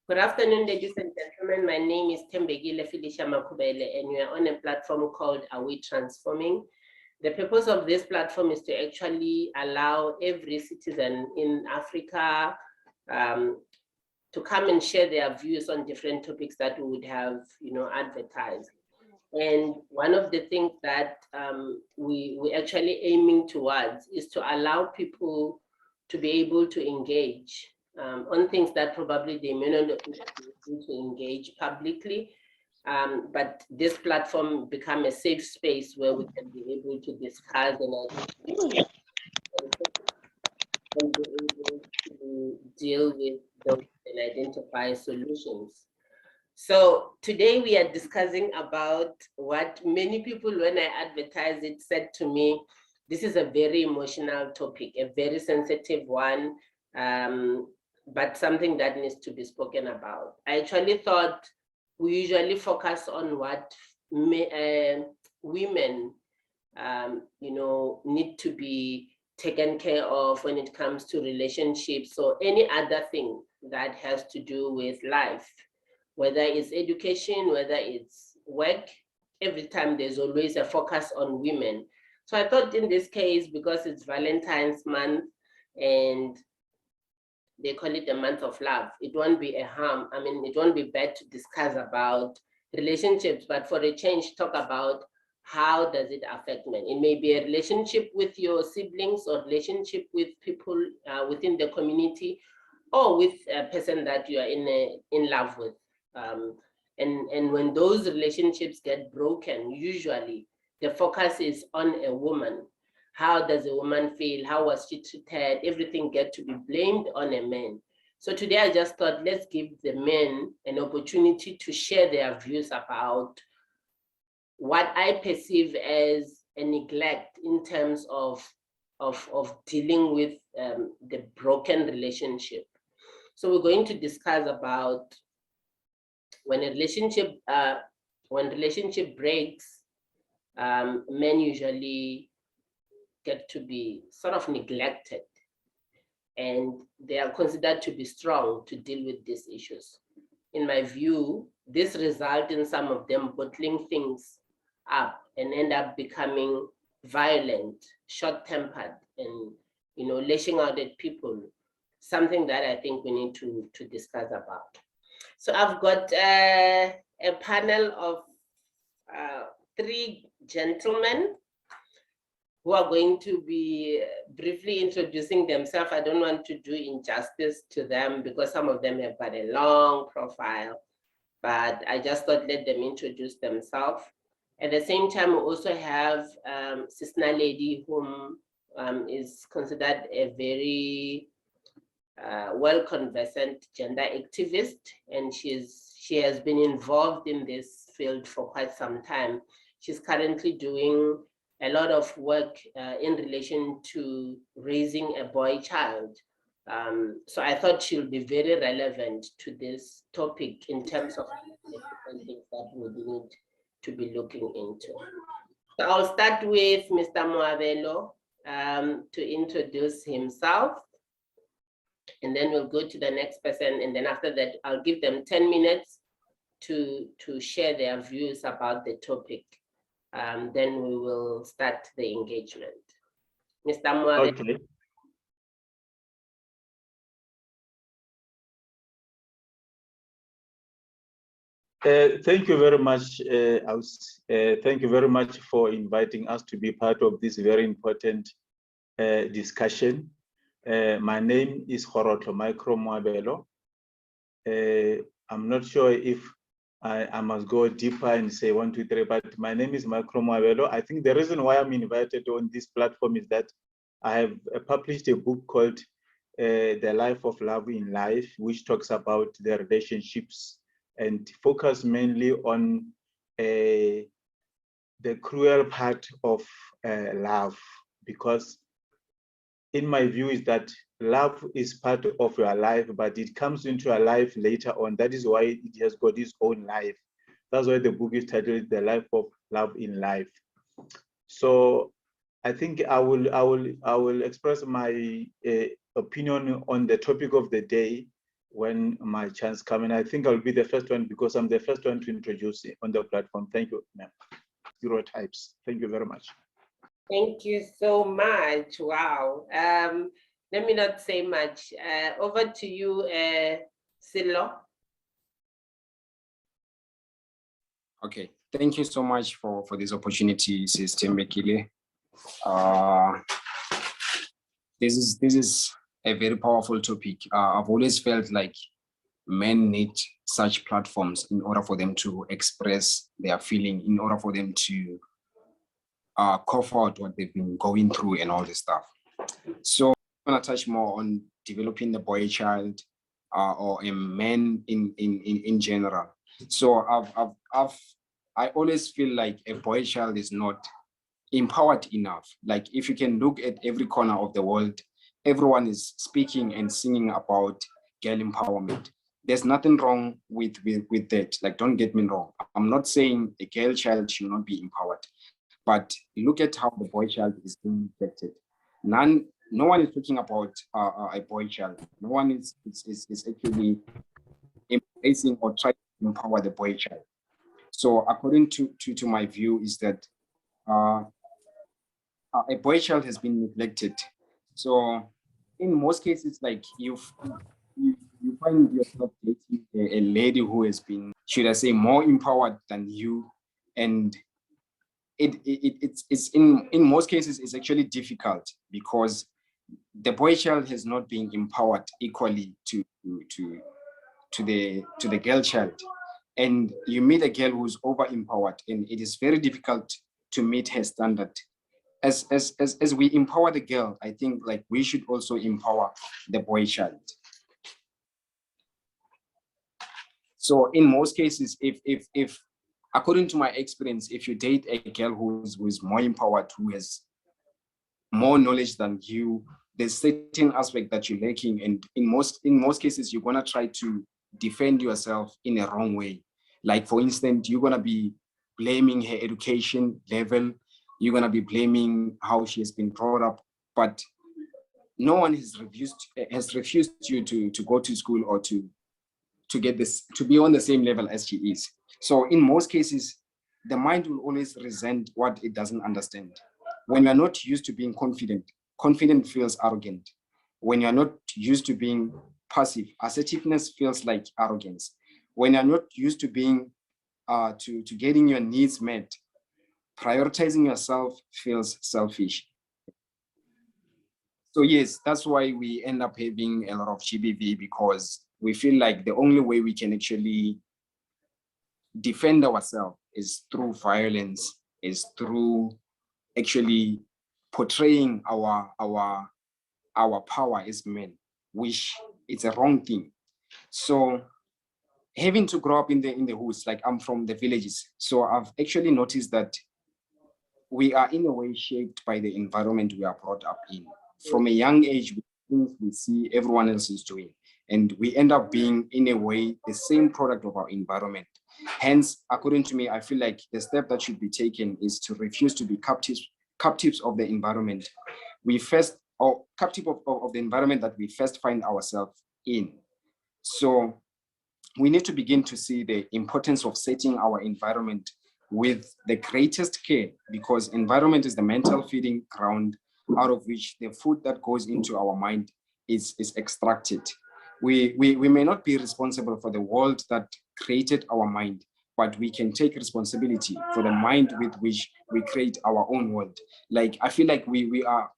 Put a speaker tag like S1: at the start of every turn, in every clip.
S1: Good afternoon, ladies and gentlemen. My name is Kobela, and we are on a platform called Are We Transforming? The purpose of this platform is to actually allow every citizen in Africa to come and share their views on different topics that we would have, advertised. And one of the things that we actually aiming towards is to allow people to be able to engage on things that probably they may not be able to engage publicly. But this platform become a safe space where we can be able to discuss and be able to deal with those and identify solutions. So today we are discussing about what many people, when I advertised it, said to me, this is a very emotional topic, a very sensitive one, but something that needs to be spoken about. I actually thought we usually focus on what women, need to be taken care of when it comes to relationships or any other thing that has to do with life, whether it's education, whether it's work. Every time there's always a focus on women. So I thought in this case, because it's Valentine's month and they call it the month of love, it won't be a harm. I mean, it won't be bad to discuss about relationships, but for a change, talk about how does it affect men. It may be a relationship with your siblings or relationship with people within the community, or with a person that you are in love with. And when those relationships get broken, usually the focus is on a woman. How does a woman feel? How was she treated? Everything gets to be blamed on a man. So today I just thought, let's give the men an opportunity to share their views about what I perceive as a neglect in terms of dealing with the broken relationship. So we're going to discuss about when a relationship breaks, men usually get to be sort of neglected, and they are considered to be strong to deal with these issues. In my view, this results in some of them bottling things up and end up becoming violent, short-tempered, and lashing out at people. Something that I think we need to discuss about. So I've got a panel of 3 gentlemen who are going to be briefly introducing themselves. I don't want to do injustice to them because some of them have got a long profile, but I just thought let them introduce themselves. At the same time, we also have Cisna Lady, whom is considered a very well-conversant gender activist, and she has been involved in this field for quite some time. She's currently doing a lot of work in relation to raising a boy child. So I thought she'll be very relevant to this topic in terms of different things that we need to be looking into. So I'll start with Mr. Moabelo to introduce himself, and then we'll go to the next person, and then after that, I'll give them 10 minutes to share their views about the topic. Then we will start the engagement. Mr. Moabelo.
S2: Okay. Thank you very much. Thank you very much for inviting us to be part of this very important discussion. My name is Khorotlo Micro Moabelo. I'm not sure if I must go deeper and say 1, 2, 3, but my name is Micro Moabelo. I think the reason why I'm invited on this platform is that I have published a book called The Life of Love in Life, which talks about the relationships and focus mainly on the cruel part of love, because in my view is that love is part of your life, but it comes into your life later on. That is why it has got its own life. That's why the book is titled The Life of Love in Life. So I think I will express my opinion on the topic of the day, when my chance comes. And I think I'll be the first one because I'm the first one to introduce it on the platform. Thank you, ma'am. Stereotypes. Thank you very much.
S1: Thank you so much. Wow. Let me not say much. Over to you, Sello.
S3: Okay, thank you so much for this opportunity, Sister Mekile. This is a very powerful topic. I've always felt like men need such platforms in order for them to express their feeling, in order for them to cough out what they've been going through and all this stuff. So I'm gonna touch more on developing the boy child or a man in general. So I always feel like a boy child is not empowered enough. Like if you can look at every corner of the world, everyone is speaking and singing about girl empowerment. There's nothing wrong with that. Like, don't get me wrong. I'm not saying a girl child should not be empowered, but look at how the boy child is being affected. No one is talking about a boy child. No one is actually embracing or trying to empower the boy child. So according to my view is that a boy child has been neglected. So in most cases, like you find yourself dating a lady who has been, should I say, more empowered than you, and it's in most cases it's actually difficult because the boy child has not been empowered equally to the girl child, and you meet a girl who's over empowered, and it is very difficult to meet her standard. As we empower the girl, I think like we should also empower the boy child. So in most cases, if according to my experience, if you date a girl who's more empowered, who has more knowledge than you, there's certain aspect that you're lacking, and in most cases you're gonna try to defend yourself in a wrong way. Like for instance, you're gonna be blaming her education level, you're gonna be blaming how she has been brought up, but no one has refused you to go to school or to get this, to be on the same level as she is. So in most cases, the mind will always resent what it doesn't understand. When you're not used to being confident, confident feels arrogant. When you're not used to being passive, assertiveness feels like arrogance. When you're not used to being to getting your needs met, prioritizing yourself feels selfish. So yes, that's why we end up having a lot of GBV, because we feel like the only way we can actually defend ourselves is through violence, is through actually portraying our power as men, which is a wrong thing. So having to grow up in the hoods, like I'm from the villages, so I've actually noticed that we are in a way shaped by the environment we are brought up in. From a young age, we see everyone else is doing, and we end up being, in a way, the same product of our environment. Hence, according to me, I feel like the step that should be taken is to refuse to be captives of the environment. Or captive of the environment that we first find ourselves in. So we need to begin to see the importance of setting our environment with the greatest care, because environment is the mental feeding ground out of which the food that goes into our mind is extracted. We may not be responsible for the world that created our mind, but we can take responsibility for the mind with which we create our own world. Like, I feel like we are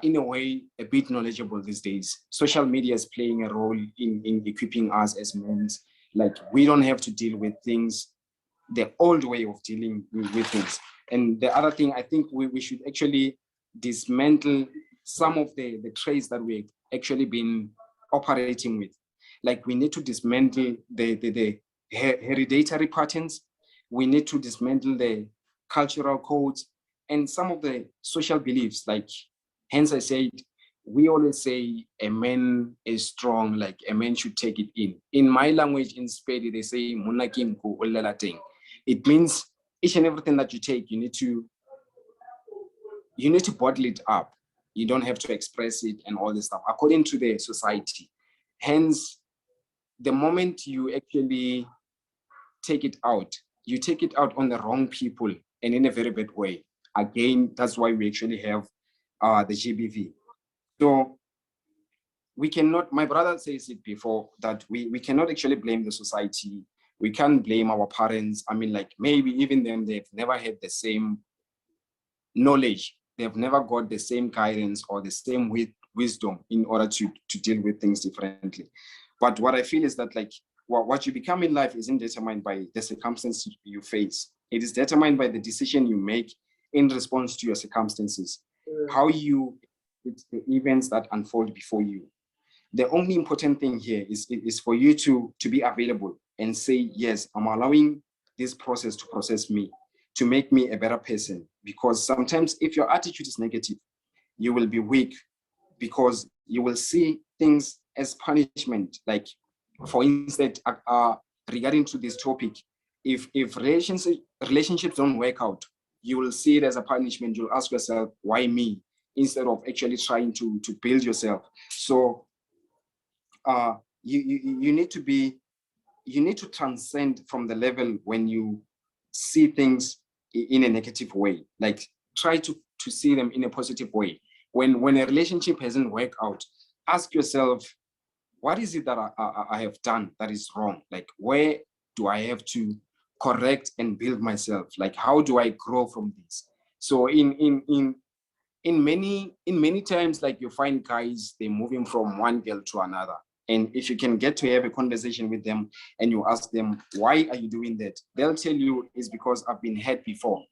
S3: in a way a bit knowledgeable these days. Social media is playing a role in equipping us as men. Like, we don't have to deal with things the old way of dealing with things. And the other thing, I think we should actually dismantle some of the traits that we've actually been operating with. Like, we need to dismantle the hereditary patterns. We need to dismantle the cultural codes and some of the social beliefs. Like, hence I said, we always say a man is strong, like a man should take it in. In my language, in Spedi, they say, it means each and everything that you take, you need to bottle it up. You don't have to express it and all this stuff according to the society. hence, the moment you actually take it out, you take it out on the wrong people and in a very bad way. Again, that's why we actually have the GBV. So we cannot, my brother says it before, that we cannot actually blame the society. We can't blame our parents. I mean, like maybe even them, they've never had the same knowledge. They've never got the same guidance or the same wisdom in order to deal with things differently. But what I feel is that like what you become in life isn't determined by the circumstances you face. It is determined by the decision you make in response to your circumstances, how you, it's the events that unfold before you. The only important thing here is for you to be available and say, yes, I'm allowing this process to process me, to make me a better person. Because sometimes if your attitude is negative, you will be weak because you will see things as punishment. Like, for instance, regarding to this topic, if relationships don't work out, you will see it as a punishment. You'll ask yourself, why me? Instead of actually trying to build yourself. So you need to transcend from the level when you see things in a negative way. Like, try to see them in a positive way. When a relationship hasn't worked out, ask yourself, what is it that I have done that is wrong? Like, where do I have to correct and build myself? Like, how do I grow from this? So in many times, like, you find guys, they're moving from one girl to another. And if you can get to have a conversation with them and you ask them, why are you doing that? They'll tell you it's because I've been hurt before.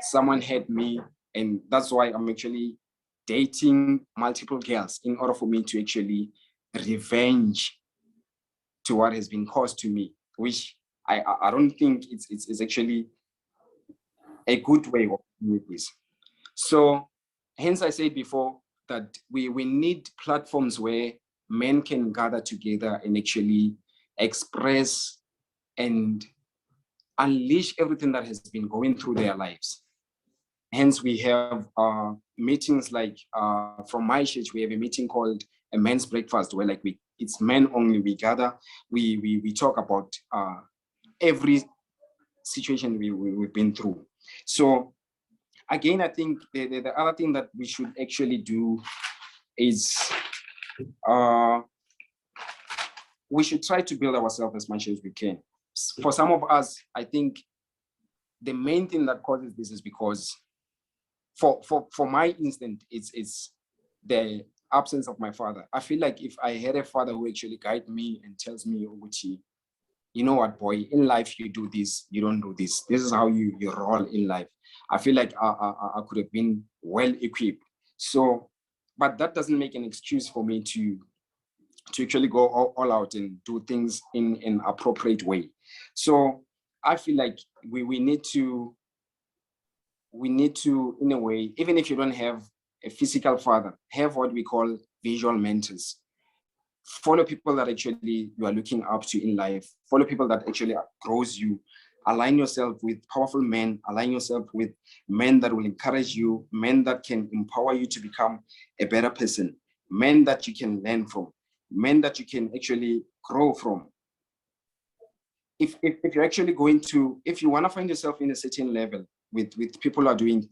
S3: Someone hurt me, and that's why I'm actually dating multiple girls in order for me to actually revenge to what has been caused to me, which I don't think it's actually a good way of doing this. So hence I said before that we need platforms where men can gather together and actually express and unleash everything that has been going through their lives. Hence we have meetings like from my church, we have a meeting called a men's breakfast, where like it's men only. We gather, we talk about every situation we've been through. So again, I think the other thing that we should actually do is we should try to build ourselves as much as we can. For some of us, I think the main thing that causes this is because for my instant, it's the absence of my father. I feel like if I had a father who actually guides me and tells me, Oguchi, you know what, boy, in life you do this, you don't do this. This is how you roll in life. I feel like I could have been well equipped. So, but that doesn't make an excuse for me to actually go all out and do things in an appropriate way. So I feel like we need to, in a way, even if you don't have a physical father, have what we call visual mentors. Follow people that actually you are looking up to in life. Follow people that actually grows you. Align yourself with powerful men. Align yourself with men that will encourage you, men that can empower you to become a better person, men that you can learn from, men that you can actually grow from. If you're actually if you want to find yourself in a certain level with people who are doing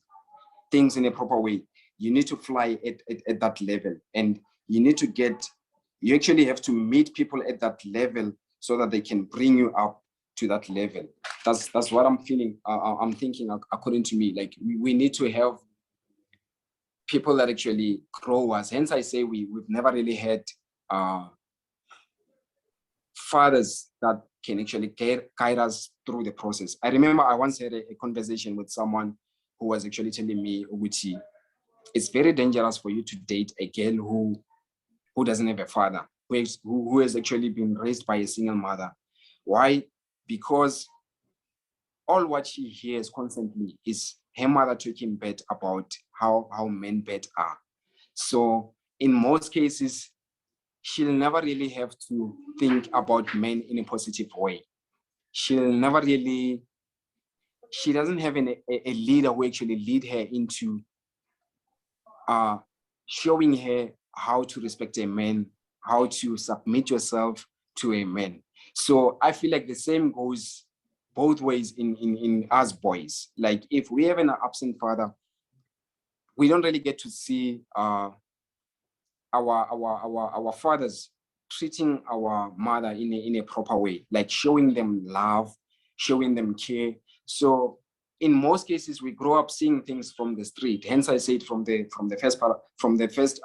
S3: things in a proper way, you need to fly at that level, and you actually have to meet people at that level so that they can bring you up to that level. That's what I'm feeling. I'm thinking, according to me, like we need to have people that actually grow us. Hence I say we've never really had fathers that can actually guide us through the process. I remember I once had a conversation with someone who was actually telling me, Uguchi, it's very dangerous for you to date a girl who doesn't have a father, who has actually been raised by a single mother. Why? Because all what she hears constantly is her mother talking bad about how men bad are. So in most cases, she'll never really have to think about men in a positive way. She doesn't have a leader who actually lead her into showing her how to respect a man, how to submit yourself to a man. So I feel like the same goes both ways in us boys. Like if we have an absent father, we don't really get to see our fathers treating our mother in a proper way, like showing them love, showing them care. So in most cases, we grow up seeing things from the street. Hence, I said from the first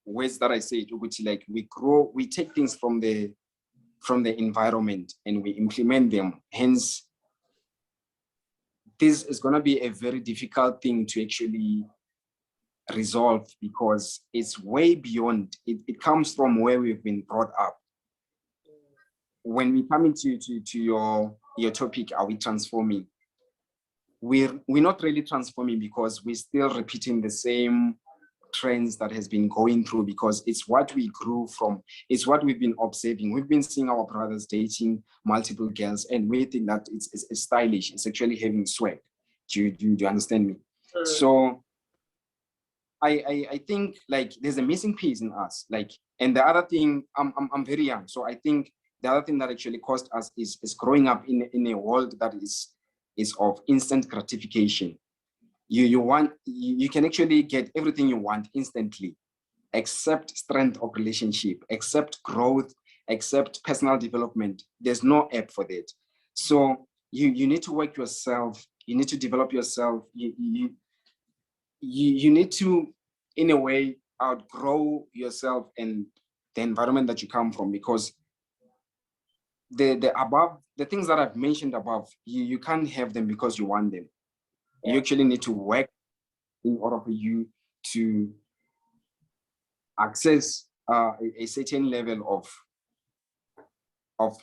S3: words that I said, which like we take things from the environment and we implement them. Hence, this is going to be a very difficult thing to actually resolve because it's way beyond. It comes from where we've been brought up. When we come into your topic, are we transforming? We're not really transforming because we're still repeating the same trends that has been going through, because it's what we grew from, it's what we've been observing. We've been seeing our brothers dating multiple girls and we think that it's stylish, it's actually having swag. Do you understand me? So I think like there's a missing piece in us. Like, and the other thing, I'm very young, so I think the other thing that actually caused us is growing up in a world that is of instant gratification. You can actually get everything you want instantly, except strength of relationship, except growth, except personal development. There's no app for that. So you need to work yourself. You need to develop yourself. You need to, in a way, outgrow yourself and the environment that you come from, because the things that I've mentioned above, you can't have them because you want them. You actually need to work in order for you to access a certain level of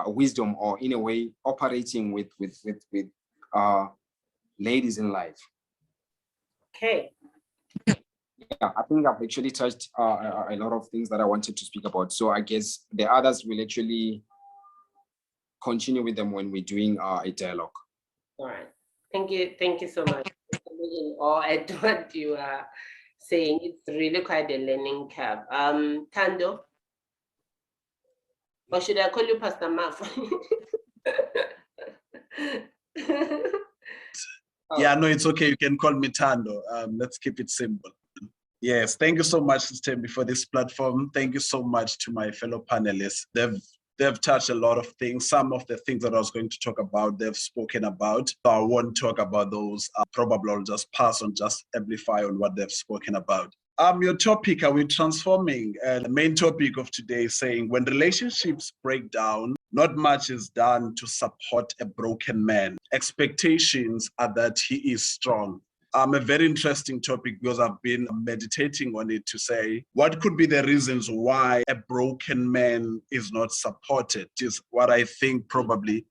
S3: wisdom, or in a way operating with ladies in life.
S1: Okay.
S3: Yeah, I think I've actually touched a lot of things that I wanted to speak about. So I guess the others will actually continue with them when we're doing a dialogue.
S1: All right. Thank you so much. Or at what you are saying, it's really quite a learning curve. Thando, or should I call you Pastor Mafu?
S4: Yeah, no, it's okay. You can call me Thando. Let's keep it simple. Yes, thank you so much, Stembi, for this platform. Thank you so much to my fellow panelists. They've touched a lot of things. Some of the things that I was going to talk about, they've spoken about. So I won't talk about those. Probably I'll just pass on, just amplify on what they've spoken about. Your topic, are we transforming? The main topic of today is saying when relationships break down, not much is done to support a broken man. Expectations are that he is strong. A very interesting topic because I've been meditating on it to say, what could be the reasons why a broken man is not supported is what I think probably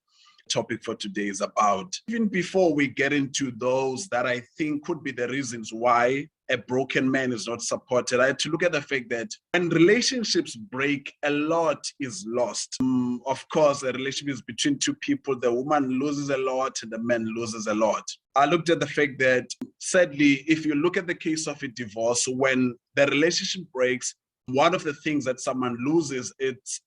S4: the topic for today is about. Even before we get into those that I think could be the reasons why a broken man is not supported, I had to look at the fact that when relationships break, a lot is lost. Of course, a relationship is between two people. The woman loses a lot and the man loses a lot. I looked at the fact that, sadly, if you look at the case of a divorce, when the relationship breaks, one of the things that someone loses, it's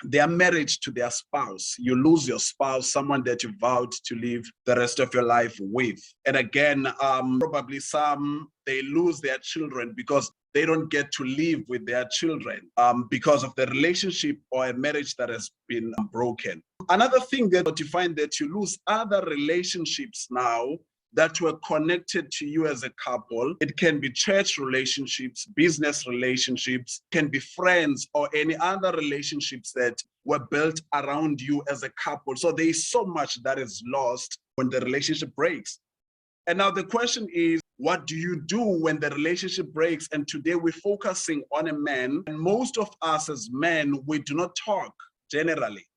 S4: their marriage to their spouse. You lose your spouse, someone that you vowed to live the rest of your life with. And again, probably some, they lose their children because they don't get to live with their children because of the relationship or a marriage that has been broken. Another thing that you find that you lose other relationships now that were connected to you as a couple. It can be church relationships, business relationships, can be friends or any other relationships that were built around you as a couple. So there is so much that is lost when the relationship breaks. And now the question is, what do you do when the relationship breaks? And today we're focusing on a man. And most of us as men, we do not talk generally.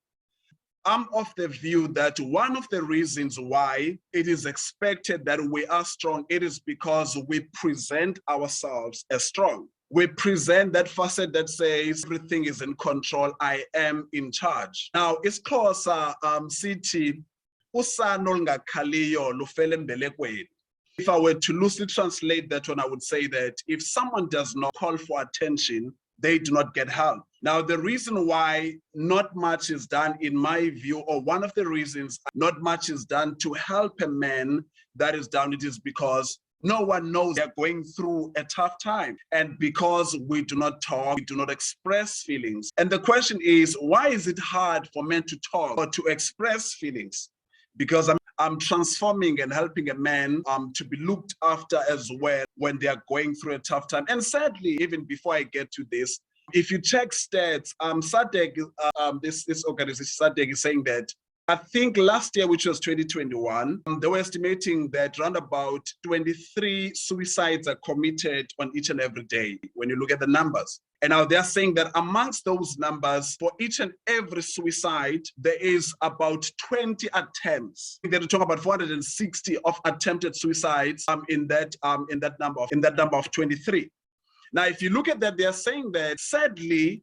S4: I'm of the view that one of the reasons why it is expected that we are strong, it is because we present ourselves as strong. We present that facet that says everything is in control, I am in charge. Now, isiXhosa sithi usana olungakhaliyo lufela embelekweni. If I were to loosely translate that one, I would say that if someone does not call for attention, they do not get help. Now, the reason why not much is done, in my view, or one of the reasons not much is done to help a man that is down, it is because no one knows they're going through a tough time. And because we do not talk, we do not express feelings. And the question is, why is it hard for men to talk or to express feelings? Because I'm transforming and helping a man to be looked after as well when they are going through a tough time. And sadly, even before I get to this, if you check stats, SADC, this organization, SADC, is saying that I think last year, which was 2021, they were estimating that around about 23 suicides are committed on each and every day when you look at the numbers. And now they're saying that amongst those numbers, for each and every suicide, there is about 20 attempts. They're talking about 460 of attempted suicides in that number of 23. Now, if you look at that, they're saying that sadly,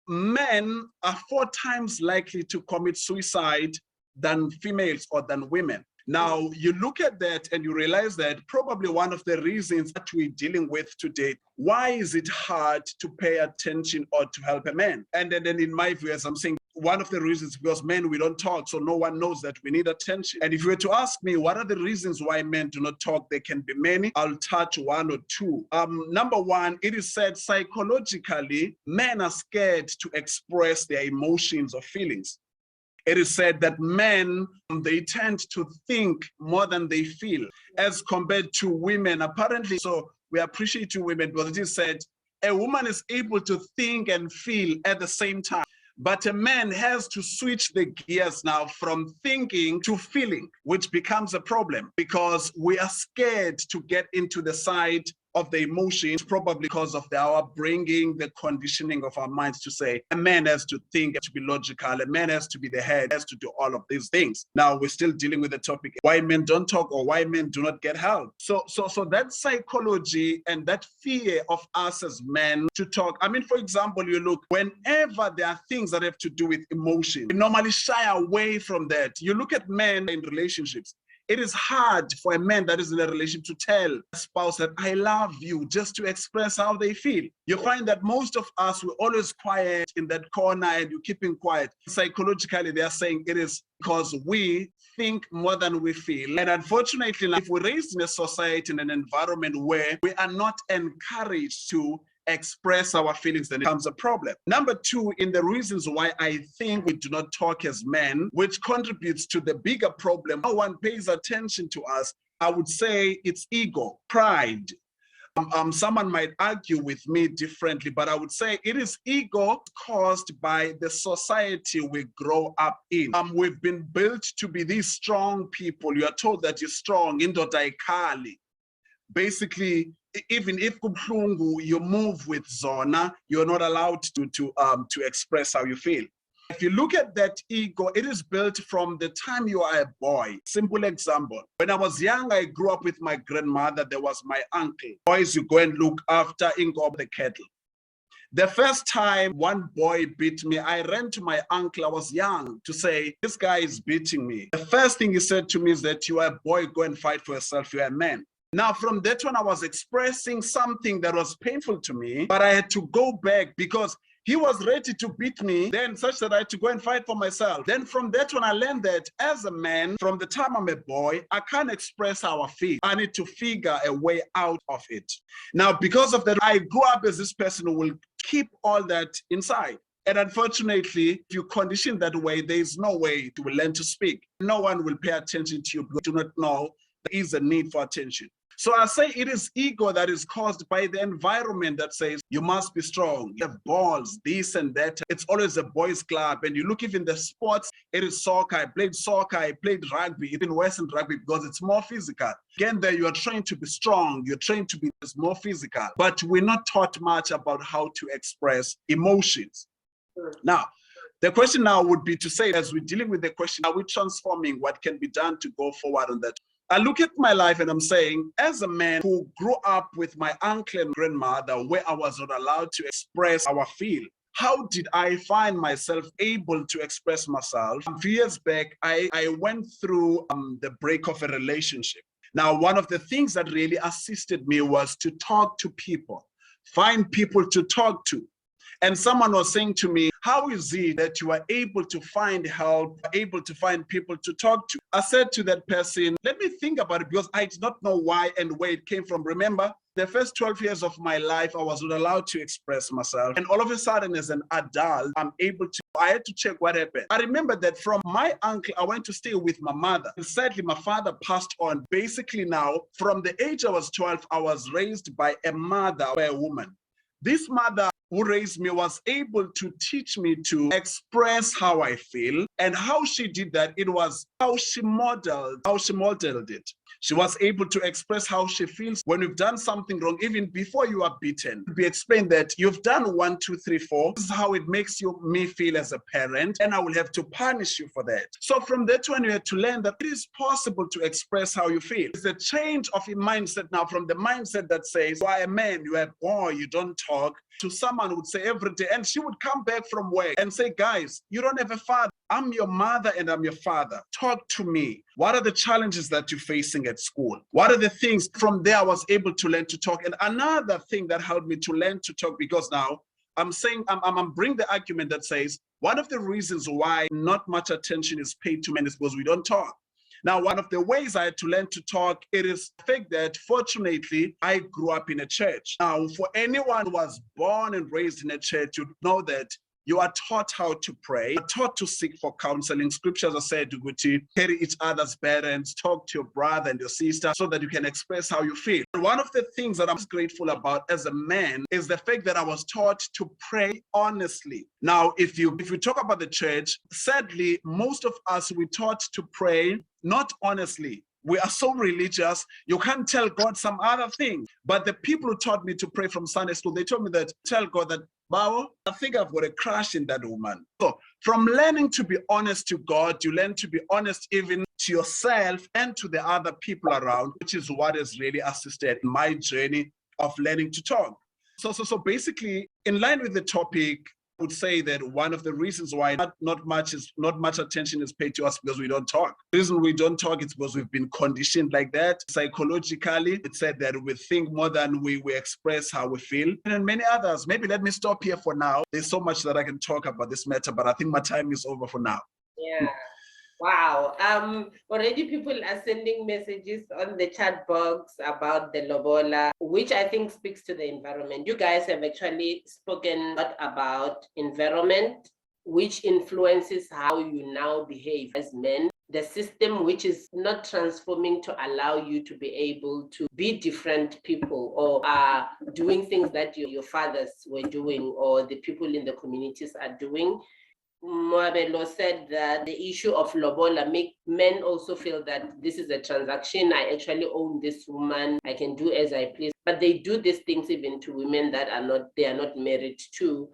S4: men are 4 times likely to commit suicide than females or than women. Now, you look at that and you realize that probably one of the reasons that we're dealing with today, why is it hard to pay attention or to help a man? And then in my view, as I'm saying, one of the reasons, because men, we don't talk, so no one knows that we need attention. And if you were to ask me, what are the reasons why men do not talk? There can be many. I'll touch 1 or 2. Number 1, it is said psychologically, men are scared to express their emotions or feelings. It is said that men, they tend to think more than they feel, as compared to women, apparently. So we appreciate you women, because it is said a woman is able to think and feel at the same time. But a man has to switch the gears now from thinking to feeling, which becomes a problem because we are scared to get into the side of the emotions, probably because of our upbringing, the conditioning of our minds to say a man has to think, to be logical, a man has to be the head, has to do all of these things. Now we're still dealing with the topic why men don't talk or why men do not get help. So that psychology and that fear of us as men to talk. I mean, for example, you look, whenever there are things that have to do with emotion, we normally shy away from that. You look at men in relationships. It is hard for a man that is in a relationship to tell a spouse that I love you, just to express how they feel. You find that most of us, we're always quiet in that corner and you're keeping quiet. Psychologically, they are saying it is because we think more than we feel. And unfortunately, if we're raised in a society, in an environment where we are not encouraged to express our feelings, then it becomes a problem. Number 2, in the reasons why I think we do not talk as men, which contributes to the bigger problem, no one pays attention to us, I would say it's ego, pride. Someone might argue with me differently, but I would say it is ego caused by the society we grow up in. We've been built to be these strong people. You are told that you're strong, indoda ikhali. Basically, even if kubuhlungu, you move with zona, you're not allowed to express how you feel. If you look at that ego, it is built from the time you are a boy. Simple example. When I was young, I grew up with my grandmother. There was my uncle. Boys, you go and look after Ingo the kettle. The first time one boy beat me, I ran to my uncle. I was young, to say, this guy is beating me. The first thing he said to me is that you are a boy, go and fight for yourself. You're a man. Now, from that one, I was expressing something that was painful to me, but I had to go back because he was ready to beat me, then such that I had to go and fight for myself. Then from that one, I learned that as a man, from the time I'm a boy, I can't express how I feel. I need to figure a way out of it. Now, because of that, I grew up as this person who will keep all that inside. And unfortunately, if you condition that way, there is no way to learn to speak. No one will pay attention to you because you do not know there is a need for attention. So I say it is ego that is caused by the environment that says you must be strong, you have balls, this and that. It's always a boys' club. And you look even the sports, it is soccer. I played rugby, even Western rugby, because it's more physical. Again, there you are trained to be strong, you're trained to be more physical, but we're not taught much about how to express emotions. Now, the question now would be to say, as we're dealing with the question, are we transforming? What can be done to go forward on that? I look at my life and I'm saying, as a man who grew up with my uncle and grandmother, where I was not allowed to express how I feel, how did I find myself able to express myself? A few years back, I went through the break of a relationship. Now, one of the things that really assisted me was to talk to people, find people to talk to. And someone was saying to me, how is it that you are able to find help, able to find people to talk to? I said to that person, let me think about it, because I did not know why and where it came from. Remember, the first 12 years of my life, I was not allowed to express myself. And all of a sudden, as an adult, I had to check what happened. I remember that from my uncle, I went to stay with my mother. And sadly, my father passed on. Basically now, from the age I was 12, I was raised by a mother or a woman. This mother who raised me was able to teach me to express how I feel, and how she did that, it was how she modeled it. She was able to express how she feels when we've done something wrong, even before you are beaten. We explain that you've done 1, 2, 3, 4. This is how it makes me feel as a parent, and I will have to punish you for that. So from that one, you had to learn that it is possible to express how you feel. It's a change of a mindset now, from the mindset that says, you are a man, you are a boy, you don't talk, to someone who would say every day, and she would come back from work and say, guys, you don't have a father. I'm your mother and I'm your father. Talk to me. What are the challenges that you're facing at school? What are the things? From there, I was able to learn to talk. And another thing that helped me to learn to talk, because now I'm bringing the argument that says, one of the reasons why not much attention is paid to men is because we don't talk. Now, one of the ways I had to learn to talk, it is the fact that fortunately, I grew up in a church. Now, for anyone who was born and raised in a church, you know that you are taught how to pray, you're taught to seek for counseling. Scriptures are said to carry each other's burdens, talk to your brother and your sister so that you can express how you feel. And one of the things that I'm grateful about as a man is the fact that I was taught to pray honestly. Now, if you talk about the church, sadly, most of us, we taught to pray not honestly. We are so religious, you can't tell God some other thing. But the people who taught me to pray from Sunday school, they told me that, tell God that, Bao, I think I've got a crush in that woman. So from learning to be honest to God, you learn to be honest even to yourself and to the other people around, which is what has really assisted in my journey of learning to talk. So basically, in line with the topic, would say that one of the reasons why not much attention is paid to us because we don't talk. The reason we don't talk is because we've been conditioned like that. Psychologically, it said that we think more than we express how we feel. And many others. Maybe let me stop here for now. There's so much that I can talk about this matter, but I think my time is over for now.
S1: Yeah. Wow. Already people are sending messages on the chat box about the Lobola, which I think speaks to the environment. You guys have actually spoken a lot about environment, which influences how you now behave as men. The system which is not transforming to allow you to be able to be different people, or are doing things that your fathers were doing or the people in the communities are doing. Moabelo said that the issue of Lobola make men also feel that this is a transaction. I actually own this woman. I can do as I please. But they do these things even to women that they are not married to.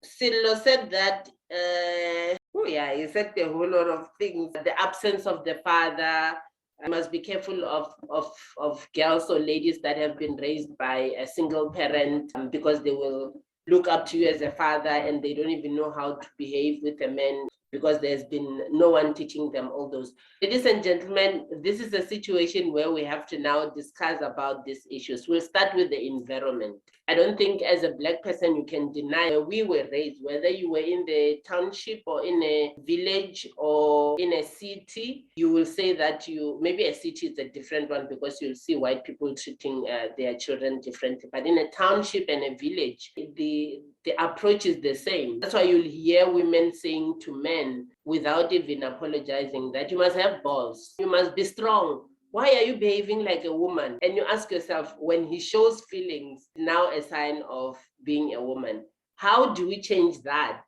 S1: Sello said that, he said a whole lot of things. The absence of the father. I must be careful of girls or ladies that have been raised by a single parent, because they will look up to you as a father and they don't even know how to behave with a man because there's been no one teaching them all those. Ladies and gentlemen, this is a situation where we have to now discuss about these issues. We'll start with the environment. I don't think as a Black person you can deny where we were raised, whether you were in the township or in a village or in a city. You will say that maybe a city is a different one because you'll see white people treating their children differently. But in a township and a village, the approach is the same. That's why you'll hear women saying to men without even apologizing that you must have balls, you must be strong. Why are you behaving like a woman? And you ask yourself, when he shows feelings, now a sign of being a woman. How do we change that?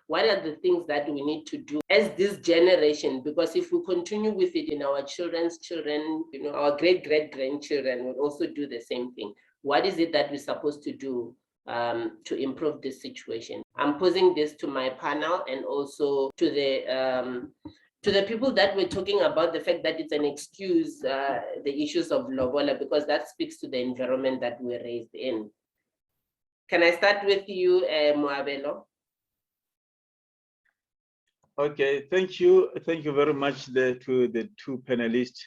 S1: What are the things that we need to do as this generation? Because if we continue with it in our children's children, our great-great-grandchildren will also do the same thing. What is it that we're supposed to do to improve this situation? I'm posing this to my panel and also to the people that we're talking about, the fact that it's an excuse, the issues of Lobola, because that speaks to the environment that we're raised in. Can I start with you, Moabelo?
S2: Okay, thank you. Thank you very much to the two panelists.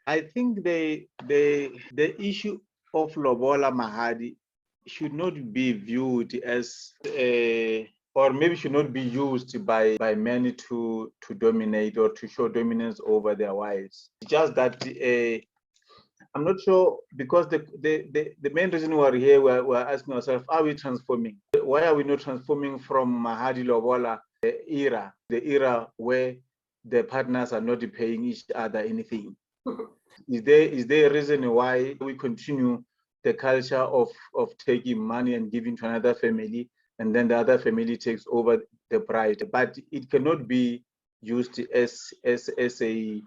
S2: I think the issue of Lobola Mahadi should not be viewed as or maybe should not be used by men to dominate or to show dominance over their wives. Just that I'm not sure, because the main reason we're here, we're asking ourselves, are we transforming? Why are we not transforming from Mahadi Lobola era, the era where the partners are not paying each other anything? Is there a reason why we continue the culture of taking money and giving to another family, and then the other family takes over the bride? But it cannot be used as a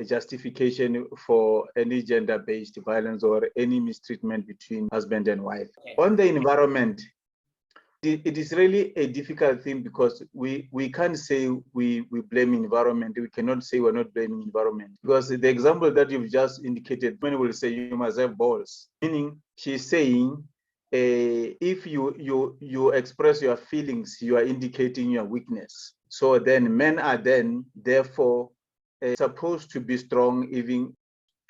S2: justification for any gender-based violence or any mistreatment between husband and wife.
S1: Okay.
S2: On the environment, it is really a difficult thing, because we can't say we blame environment. We cannot say we're not blaming environment, because the example that you've just indicated, when will say you must have balls, meaning she's saying if you express your feelings, you are indicating your weakness. So then men are then therefore supposed to be strong, even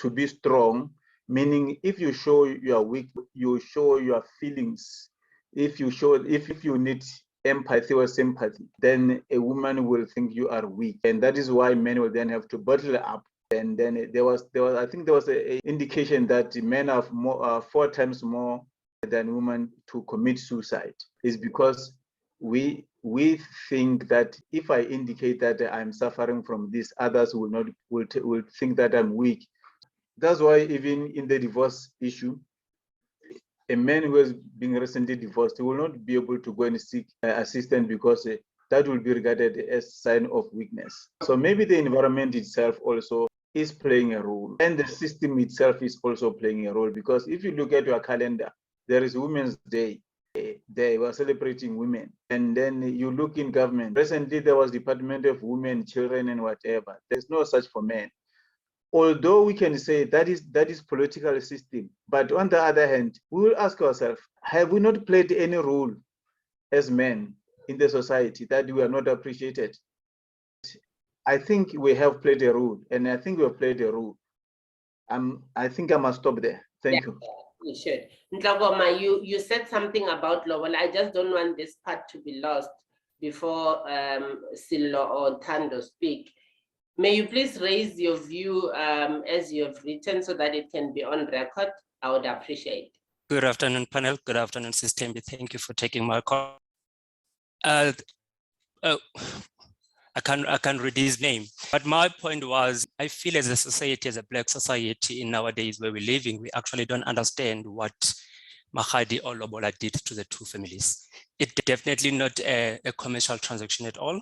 S2: to be strong, meaning if you show you are weak, you show your feelings. If you need empathy or sympathy, then a woman will think you are weak, and that is why men will then have to bottle up. And then there was I think there was a indication that men are 4 times more than women to commit suicide. Is because we think that if I indicate that I'm suffering from this, others will think that I'm weak. That's why even in the divorce issue, a man who has been recently divorced will not be able to go and seek assistance, because that will be regarded as a sign of weakness. So maybe the environment itself also is playing a role, and the system itself is also playing a role, because if you look at your calendar, there is Women's Day. They were celebrating women, and then you look in government. Recently, there was Department of Women, Children, and whatever. There's no such for men. Although we can say that is political system, but on the other hand, we will ask ourselves, have we not played any role as men in the society that we are not appreciated? I think we have played a role, and I think we have played a role. I think I must stop there. Thank you.
S1: You should. Ntlagoma, you said something about Lobola. I just don't want this part to be lost before Sello or Thando speak. May you please raise your view as you have written, so that it can be on record? I would appreciate.
S5: Good afternoon, panel. Good afternoon, System. Thank you for taking my call. I can't read his name, but my point was, I feel as a society, as a Black society in nowadays where we're living, we actually don't understand what Mahadi or Lobola did to the two families. It's definitely not a commercial transaction at all.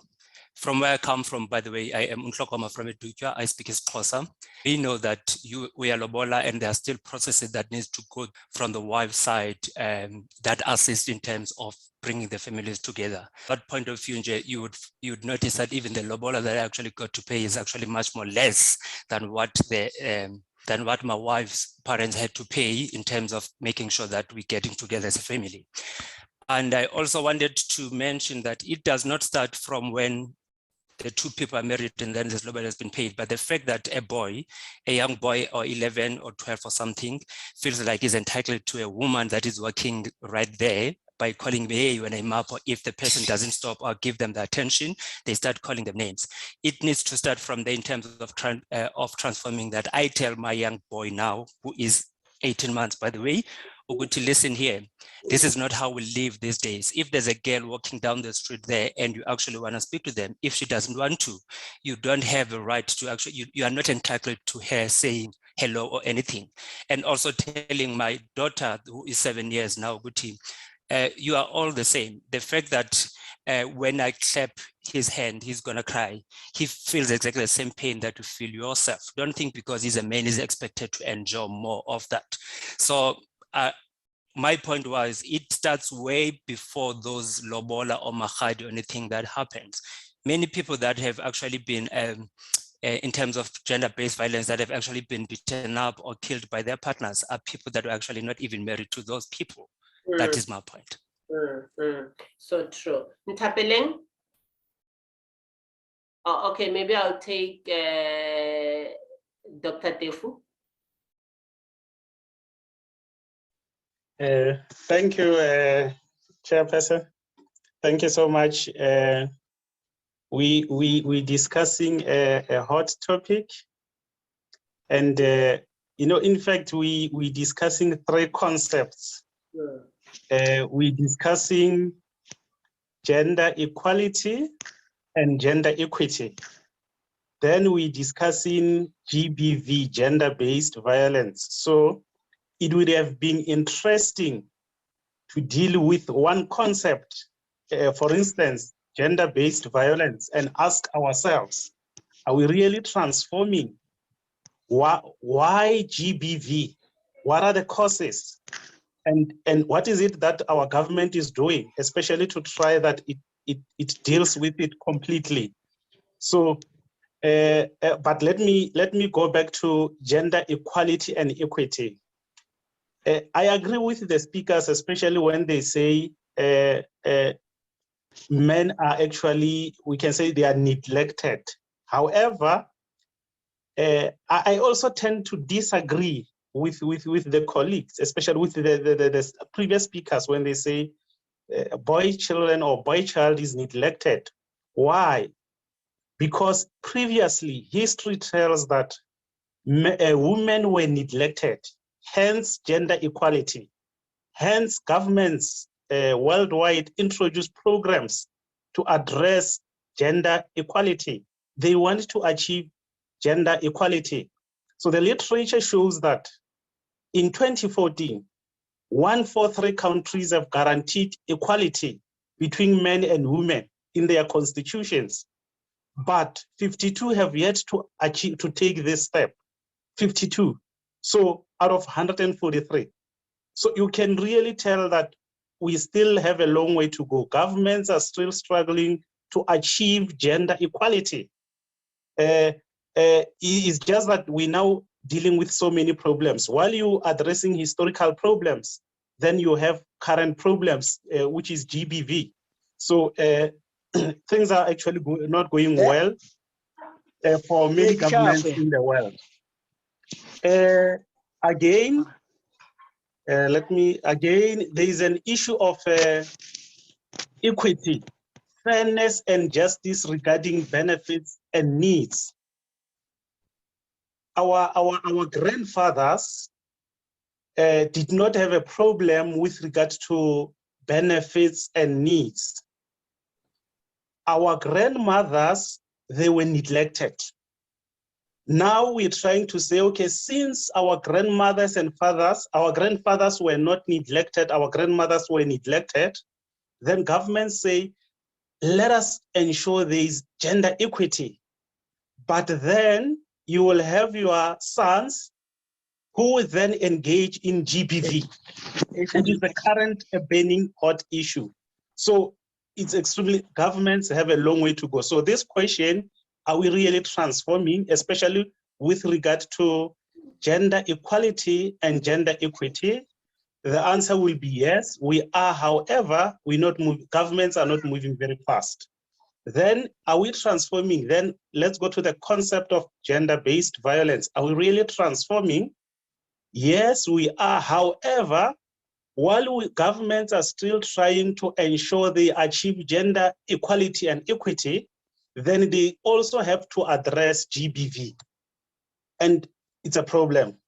S5: From where I come from, by the way, I am Ntlokoma from Eduka. I speak Xhosa. We know that we are Lobola, and there are still processes that needs to go from the wife's side that assist in terms of bringing the families together. That point of view, you would notice that even the Lobola that I actually got to pay is actually much more less than what my wife's parents had to pay in terms of making sure that we're getting together as a family. And I also wanted to mention that it does not start from when the two people are married and then this Lobola has been paid, but the fact that a young boy or 11 or 12 or something feels like he's entitled to a woman that is working right there by calling me, hey, when I'm up, or if the person doesn't stop or give them the attention, they start calling them names. It needs to start from there in terms of transforming that. I tell my young boy now, who is 18 months, by the way, to listen here. This is not how we live these days. If there's a girl walking down the street there and you actually want to speak to them, if she doesn't want to, you don't have a right to actually, you are not entitled to her saying hello or anything. And also telling my daughter, who is 7 years now, Guti, you are all the same. The fact that when I clap his hand, he's gonna cry. He feels exactly the same pain that you feel yourself. Don't think because he's a man, he's expected to enjoy more of that. So my point was, it starts way before those Lobola or Mahadi or anything that happens. Many people that have actually been, in terms of gender-based violence, that have actually been beaten up or killed by their partners are people that are actually not even married to those people. That is my point.
S1: So true. Ntapeleng? Oh, okay, maybe I'll take Dr. Tefu.
S6: Thank you, Chairperson. Thank you so much. We discussing a hot topic, and in fact, we discussing three concepts. We discussing gender equality and gender equity. Then we discussing GBV, gender-based violence. So it would have been interesting to deal with one concept, for instance, gender-based violence, and ask ourselves, are we really transforming? Why GBV? What are the causes? And what is it that our government is doing, especially to try that it deals with it completely? So, but let me go back to gender equality and equity. I agree with the speakers, especially when they say men are actually, we can say they are neglected. However, I also tend to disagree with the colleagues, especially with the previous speakers when they say boy children or boy child is neglected. Why? Because previously history tells that women were neglected, hence gender equality. Hence governments worldwide introduced programs to address gender equality. They want to achieve gender equality. So the literature shows that in 2014, 143 countries have guaranteed equality between men and women in their constitutions, but 52 have yet to achieve, to take this step, 52. So out of 143. So you can really tell that we still have a long way to go. Governments are still struggling to achieve gender equality. It's just that we're now dealing with so many problems. While you addressing historical problems, then you have current problems, which is GBV. So things are actually not going well for many governments in the world. Again, there is an issue of equity, fairness, and justice regarding benefits and needs. Our grandfathers did not have a problem with regard to benefits and needs. Our grandmothers, they were neglected. Now we're trying to say, okay, since our grandmothers and fathers, our grandfathers were not neglected, our grandmothers were neglected, then governments say, let us ensure there is gender equity. But then you will have your sons who will then engage in GBV, which is the current burning hot issue. So it's extremely, governments have a long way to go. So this question, are we really transforming, especially with regard to gender equality and gender equity? The answer will be yes, we are. However, governments are not moving very fast. Then are we transforming? Then let's go to the concept of gender-based violence. Are we really transforming? Yes, we are. However, while governments are still trying to ensure they achieve gender equality and equity, then they also have to address GBV. And it's a problem.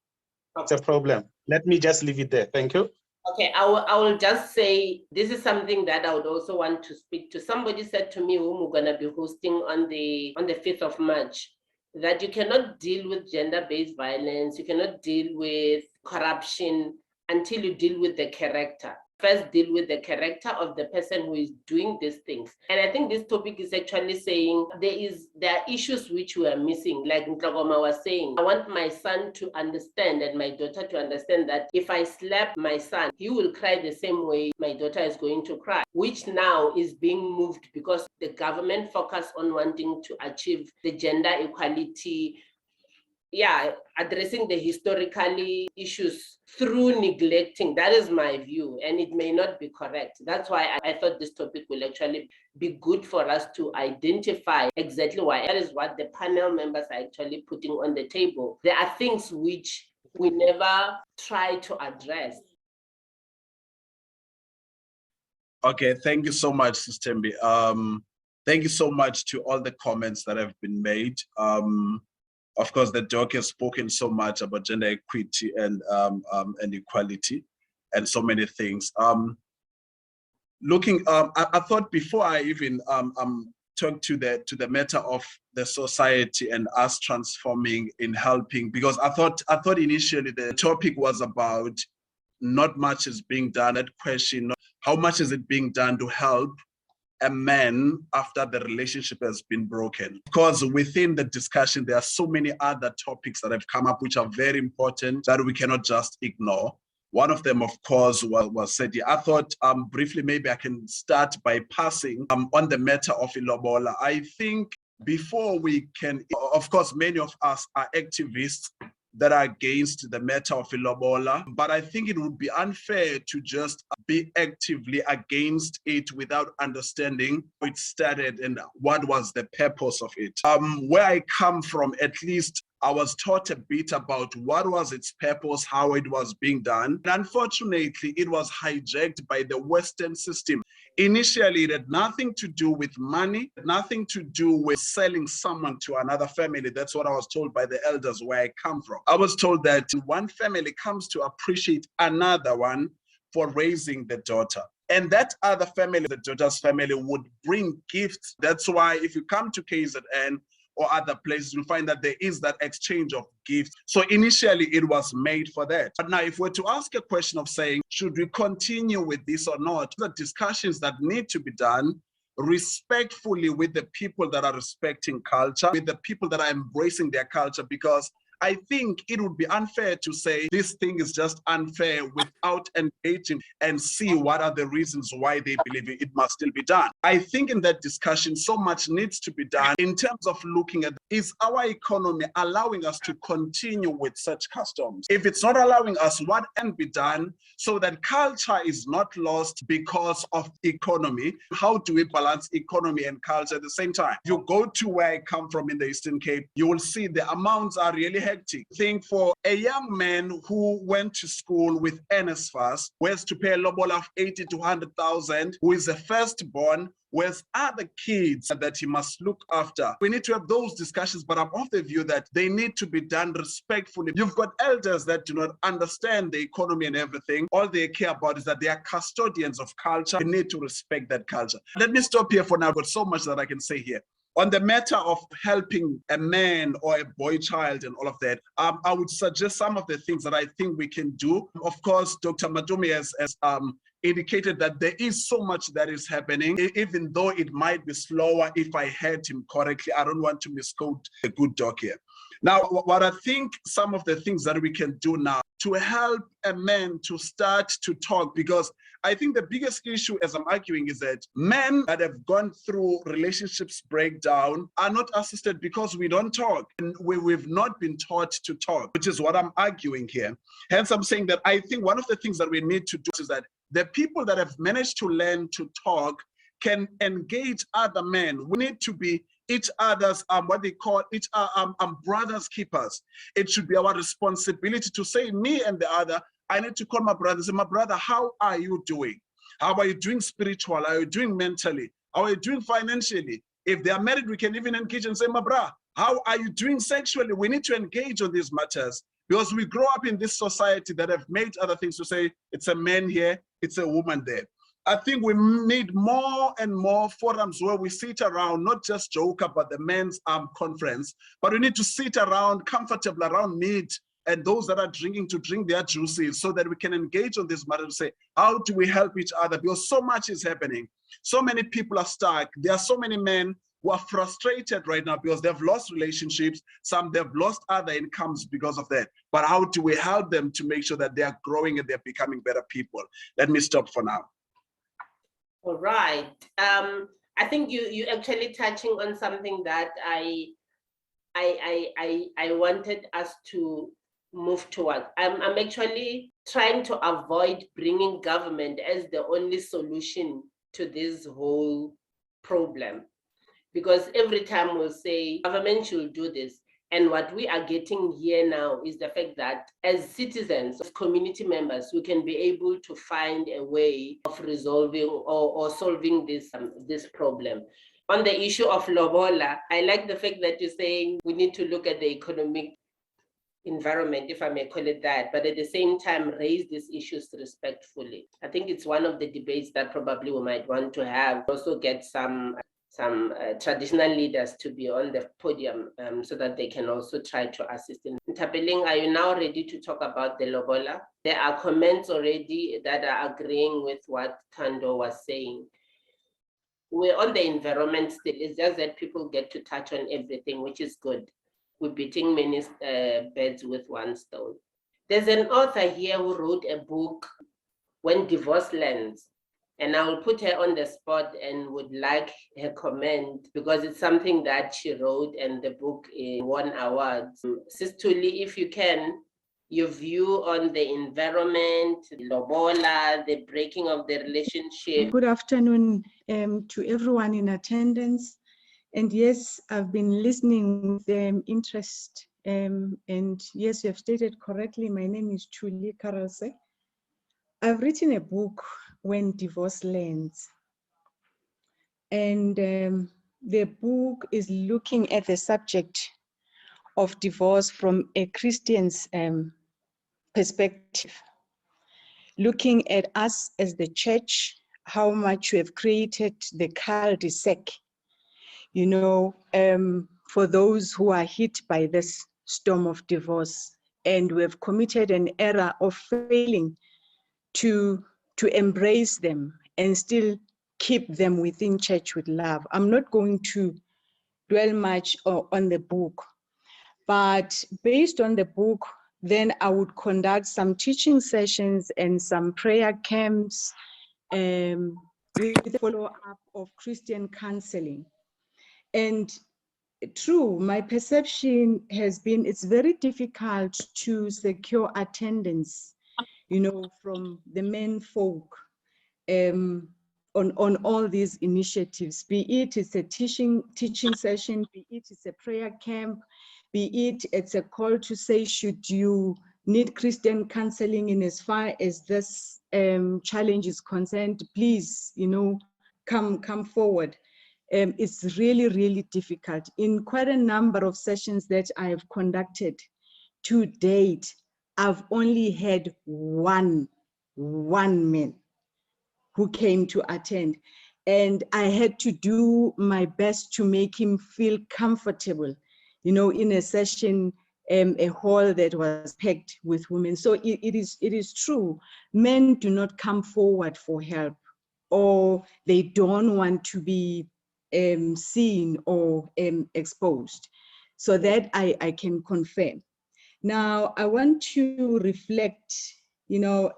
S6: It's a problem. Let me just leave it there. Thank you.
S1: Okay, I will just say, this is something that I would also want to speak to. Somebody said to me, whom we're gonna be hosting on the 5th of March, that you cannot deal with gender-based violence, you cannot deal with corruption until you deal with the character. First deal with the character of the person who is doing these things. And I think this topic is actually saying there are issues which we are missing. Like Ntlogoma was saying, I want my son to understand and my daughter to understand that if I slap my son, he will cry the same way my daughter is going to cry, which now is being moved because the government focus on wanting to achieve the gender equality, addressing the historically issues through neglecting. That is my view, and it may not be correct. That's why I thought this topic will actually be good for us to identify exactly why. That is what the panel members are actually putting on the table. There are things which we never try to address.
S4: Okay, thank you so much, Sister Mbi. Thank you so much to all the comments that have been made. Of course, the doc has spoken so much about gender equity and equality and so many things. I thought before I even talk to the matter of the society and us transforming in helping, because I thought initially the topic was about not much is being done. That question, how much is it being done to help a man after the relationship has been broken? Because within the discussion, there are so many other topics that have come up which are very important that we cannot just ignore. One of them, of course, was said. I thought briefly, maybe I can start by passing on the matter of Lobola. I think before we can, of course, many of us are activists that are against the matter of Lobola, but I think it would be unfair to just be actively against it without understanding how it started and what was the purpose of it. Where I come from, at least, I was taught a bit about what was its purpose, how it was being done. And unfortunately, it was hijacked by the Western system. Initially, it had nothing to do with money, nothing to do with selling someone to another family. That's what I was told by the elders where I come from. I was told that one family comes to appreciate another one for raising the daughter. And that other family, the daughter's family, would bring gifts. That's why if you come to KZN, or other places, you'll find that there is that exchange of gifts. So initially it was made for that. But now if we're to ask a question of saying, should we continue with this or not? The discussions that need to be done respectfully with the people that are respecting culture, with the people that are embracing their culture, because I think it would be unfair to say this thing is just unfair without engaging and see what are the reasons why they believe it must still be done. I think in that discussion, so much needs to be done in terms of looking at, is our economy allowing us to continue with such customs? If it's not allowing us, what can be done so that culture is not lost because of economy? How do we balance economy and culture at the same time? If you go to where I come from in the Eastern Cape, you will see the amounts are really hectic. Think for a young man who went to school with NSFAS, who has to pay a Lobola of 80 to 100,000, who is a firstborn, whereas other kids that he must look after. We need to have those discussions, but I'm of the view that they need to be done respectfully. You've got elders that do not understand the economy and everything. All they care about is that they are custodians of culture. We need to respect that culture. Let me stop here for now. I've got so much that I can say here. On the matter of helping a man or a boy child and all of that, I would suggest some of the things that I think we can do. Of course, Dr. Madumi has indicated that there is so much that is happening, even though it might be slower. If I heard him correctly, I don't want to misquote the good doc here. Now, what I think some of the things that we can do now to help a man to start to talk, because I think the biggest issue, as I'm arguing, is that men that have gone through relationships breakdown are not assisted because we don't talk. And we've not been taught to talk, which is what I'm arguing here. Hence, I'm saying that I think one of the things that we need to do is that the people that have managed to learn to talk can engage other men. We need to be each other's, what they call each brothers keepers. It should be our responsibility to say, me and the other, I need to call my brother and say, my brother, how are you doing? How are you doing spiritually? How are you doing mentally? How are you doing financially? If they are married, we can even engage and say, my brother, how are you doing sexually? We need to engage on these matters because we grow up in this society that have made other things to say, it's a man here, it's a woman there. I think we need more and more forums where we sit around, not just joke about the men's conference, but we need to sit around comfortable around meat and those that are drinking to drink their juices so that we can engage on this matter to say, how do we help each other? Because so much is happening. So many people are stuck. There are so many men who are frustrated right now because they've lost relationships. Some they've lost other incomes because of that. But how do we help them to make sure that they are growing and they're becoming better people? Let me stop for now.
S1: All right. I think you actually touching on something that I wanted us to move towards. I'm actually trying to avoid bringing government as the only solution to this whole problem, because every time we'll say government should do this, And what we are getting here now is the fact that as citizens, as community members, we can be able to find a way of resolving or solving this problem. On the issue of Lobola, I like the fact that you're saying we need to look at the economic environment, if I may call it that, but at the same time raise these issues respectfully. I think it's one of the debates that probably we might want to have. Also get some traditional leaders to be on the podium so that they can also try to assist in. Tapeling, are you now ready to talk about the Lobola? There are comments already that are agreeing with what Thando was saying. We're on the environment still. It's just that people get to touch on everything, which is good. We're beating many birds with one stone. There's an author here who wrote a book, When Divorce Lands, and I will put her on the spot and would like her comment because it's something that she wrote and the book won awards. Sis Thuli, if you can, your view on the environment, Lobola, the breaking of the relationship.
S7: Good afternoon to everyone in attendance. And yes, I've been listening with interest. And yes, you have stated correctly, my name is Tshula Karelse. I've written a book, When Divorce Lands. And the book is looking at the subject of divorce from a Christian's perspective, looking at us as the church, how much we have created the cul-de-sac, you know, for those who are hit by this storm of divorce. And we have committed an error of failing to embrace them and still keep them within church with love. I'm not going to dwell much on the book, but based on the book, then I would conduct some teaching sessions and some prayer camps with the follow-up of Christian counseling. And true, my perception has been it's very difficult to secure attendance, you know, from the men folk on all these initiatives, be it it's a teaching session, be it it's a prayer camp, be it it's a call to say, should you need Christian counseling in as far as this challenge is concerned, please, you know, come forward. It's really, really difficult. In quite a number of sessions that I have conducted to date, I've only had one man who came to attend. And I had to do my best to make him feel comfortable, you know, in a session, a hall that was packed with women. So it is true, men do not come forward for help, or they don't want to be seen or exposed. So that I can confirm. Now, I want to reflect, you know,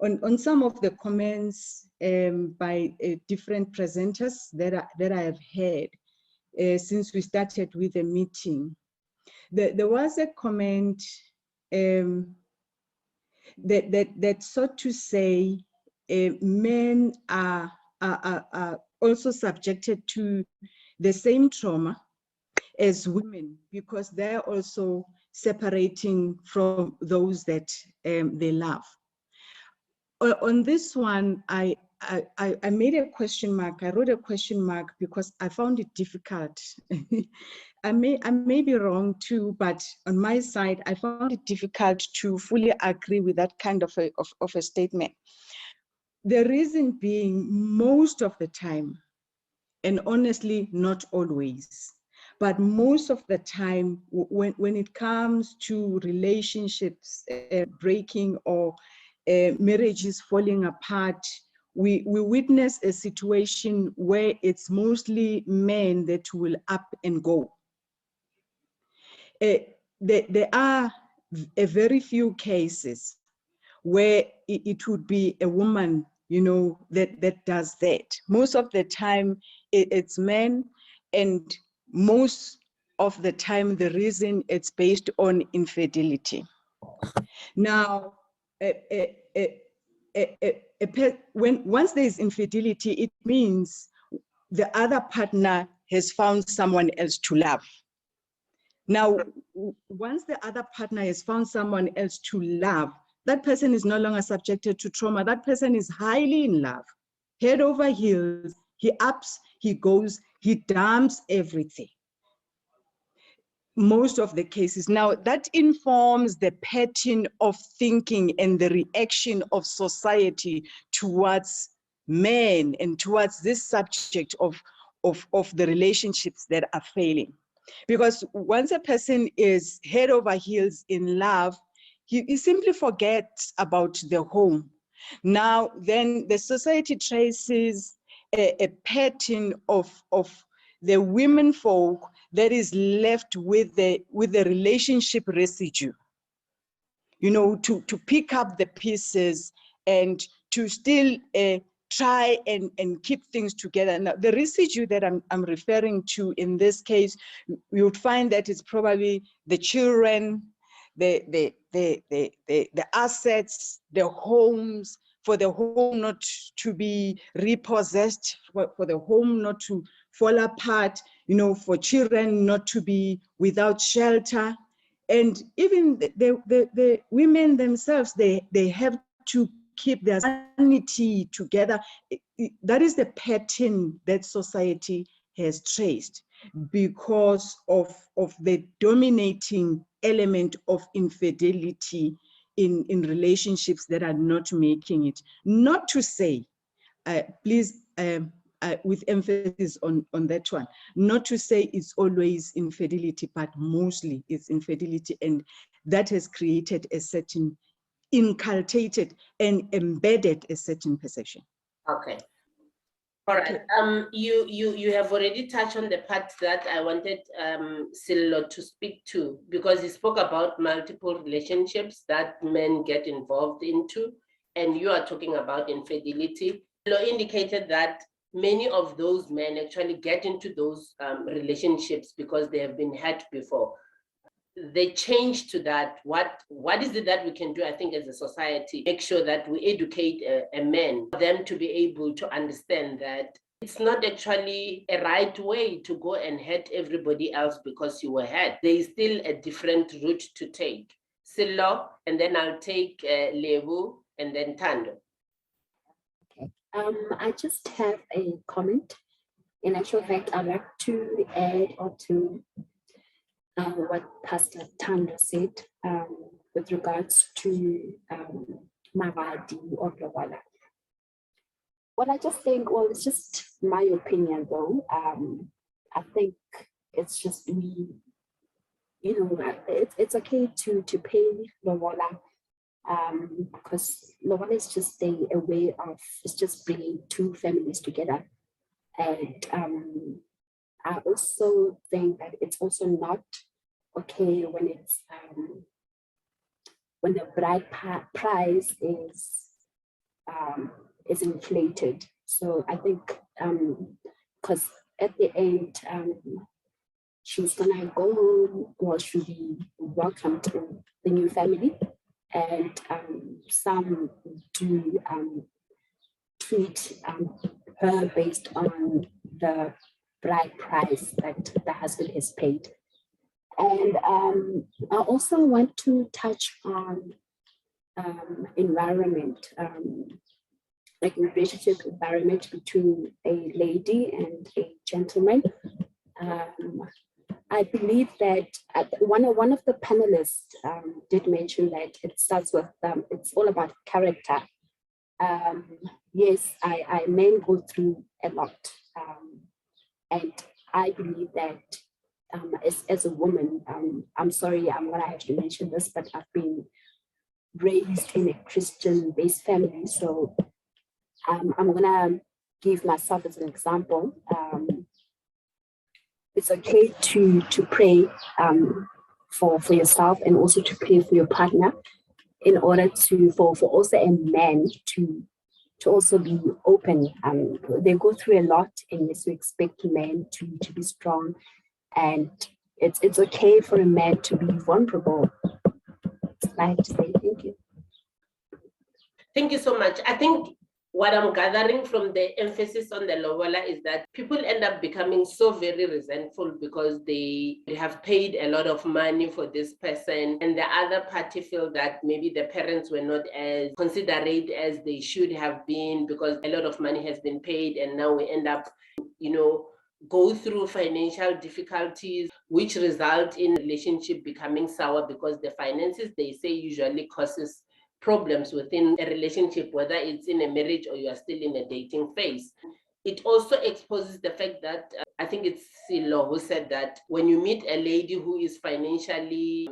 S7: on some of the comments by different presenters that I have heard since we started with the meeting. There was a comment that sought to say men are also subjected to the same trauma as women because they're also separating from those that they love. On this one, I made a question mark. I wrote a question mark because I found it difficult. I may be wrong too, but on my side, I found it difficult to fully agree with that kind of a statement. The reason being, most of the time, and honestly, not always, but most of the time, when it comes to relationships breaking or marriages falling apart, we witness a situation where it's mostly men that will up and go. There are a very few cases where it would be a woman, you know, that does that. Most of the time it's men, and most of the time the reason it's based on infidelity. Now, once there's infidelity, it means the other partner has found someone else to love. Now, once the other partner has found someone else to love, that person is no longer subjected to trauma. That person is highly in love, head over heels. He ups, he goes, he dumps everything. Most of the cases. Now, that informs the pattern of thinking and the reaction of society towards men and towards this subject of the relationships that are failing. Because once a person is head over heels in love, he simply forgets about the home. Now, then the society traces a pattern of the women folk that is left with the relationship residue, you know, to pick up the pieces and to still try and keep things together. Now, the residue that I'm referring to in this case, you would find that it's probably the children, the assets, the homes, for the home not to be repossessed, for the home not to fall apart, you know, for children not to be without shelter. And even the women themselves, they have to keep their sanity together. That is the pattern that society has traced because of the dominating element of infidelity in relationships that are not making it. Not to say, please, with emphasis on that one, not to say it's always infidelity, but mostly it's infidelity, and that has created a certain, inculcated and embedded a certain perception.
S1: Okay. All right. You have already touched on the part that I wanted Sello to speak to, because he spoke about multiple relationships that men get involved into, and you are talking about infidelity. Sello indicated that many of those men actually get into those relationships because they have been hurt before. They change to that. What is it that we can do, I think, as a society, make sure that we educate a man, for them to be able to understand that it's not actually a right way to go and hurt everybody else because you were hurt. There is still a different route to take. Sello, and then I'll take Lebu, and then Thando.
S8: Okay. I just have a comment. In actual fact, I'd like to add or to what Pastor Thando said with regards to Maradi or Lobola. Well, I just think, well, it's just my opinion though. I think it's just me, you know, it's okay to pay Lobola because Lobola is just a way of, it's just bringing two families together. And I also think that it's also not okay when it's when the bride price is inflated. So I think because at the end she's gonna go home, or she'll be welcomed to the new family, and some do treat her based on the bride price that the husband has paid. And I also want to touch on environment, like relationship environment between a lady and a gentleman. I believe that one of the panelists did mention that it starts with, it's all about character. Yes, men go through a lot. And I believe that as a woman, I'm sorry, I'm gonna have to mention this, but I've been raised in a Christian-based family. So I'm gonna give myself as an example. It's okay to pray for yourself, and also to pray for your partner, in order for also a man to also be open. They go through a lot, and yes, we expect men to be strong, and it's okay for a man to be vulnerable. I have to say thank you.
S1: Thank you so much. I think what I'm gathering from the emphasis on the Lobola is that people end up becoming so very resentful because they have paid a lot of money for this person, and the other party feel that maybe the parents were not as considerate as they should have been because a lot of money has been paid, and now we end up, go through financial difficulties, which result in relationship becoming sour because the finances, they say, usually causes problems within a relationship, whether it's in a marriage or you are still in a dating phase. It also exposes the fact that I think it's Sello who said that when you meet a lady who is financially,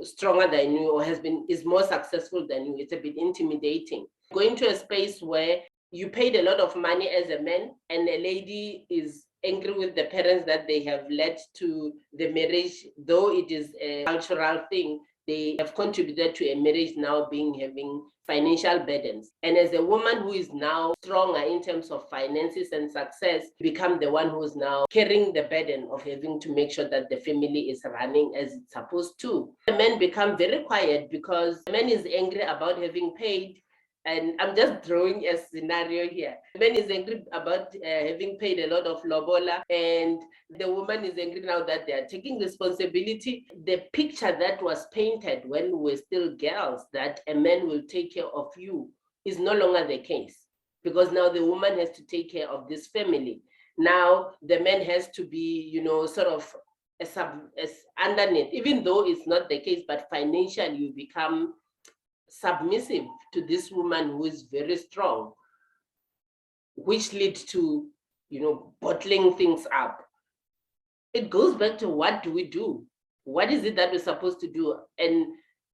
S1: stronger than you or is more successful than you, it's a bit intimidating. Going to a space where you paid a lot of money as a man and a lady is angry with the parents that they have led to the marriage, though it is a cultural thing, they have contributed to a marriage now having financial burdens. And as a woman who is now stronger in terms of finances and success, become the one who is now carrying the burden of having to make sure that the family is running as it's supposed to. The men become very quiet because the man is angry about having paid. And I'm just drawing a scenario here. The man is angry about having paid a lot of Lobola, and the woman is angry now that they are taking responsibility. The picture that was painted when we were still girls, that a man will take care of you, is no longer the case, because now the woman has to take care of this family. Now the man has to be, sort of as underneath, even though it's not the case, but financially you become submissive to this woman who is very strong, which leads to, bottling things up. It goes back to, what do we do? What is it that we're supposed to do? And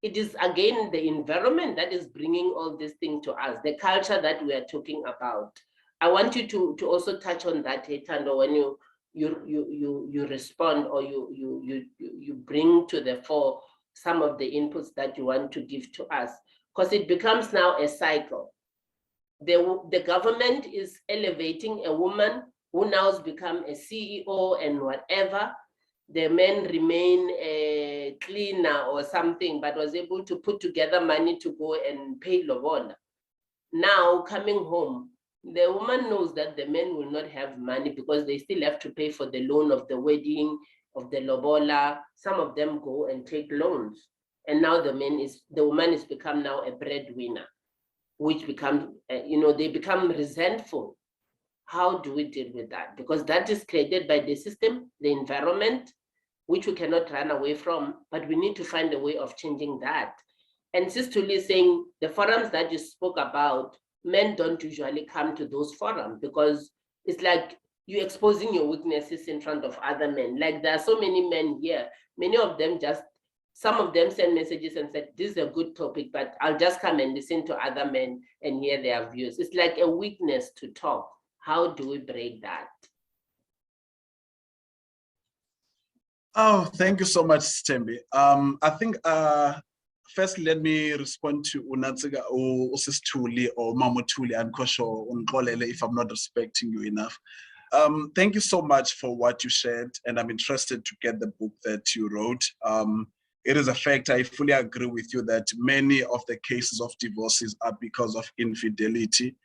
S1: it is again the environment that is bringing all this thing to us, the culture that we are talking about. I want you to also touch on that, Thando, when you respond or you bring to the fore some of the inputs that you want to give to us, because it becomes now a cycle. The government is elevating a woman who now has become a CEO and whatever. The men remain a cleaner or something, but was able to put together money to go and pay Lobola. Now coming home, the woman knows that the men will not have money because they still have to pay for the loan of the wedding, of the Lobola. Some of them go and take loans. And now the woman is become now a breadwinner, which becomes, they become resentful. How do we deal with that? Because that is created by the system, the environment, which we cannot run away from, but we need to find a way of changing that. And Sister Tshula is saying the forums that you spoke about, men don't usually come to those forums because it's like you're exposing your weaknesses in front of other men. Like there are so many men here, many of them some of them send messages and said, this is a good topic, but I'll just come and listen to other men and hear their views. It's like a weakness to talk. How do we break that?
S4: Oh, thank you so much, Thembi. I think first let me respond to Unatsiga or Tshula or Mamutuli and Kosho Unkolele if I'm not respecting you enough. Thank you so much for what you shared, and I'm interested to get the book that you wrote. It is a fact, I fully agree with you that many of the cases of divorces are because of infidelity,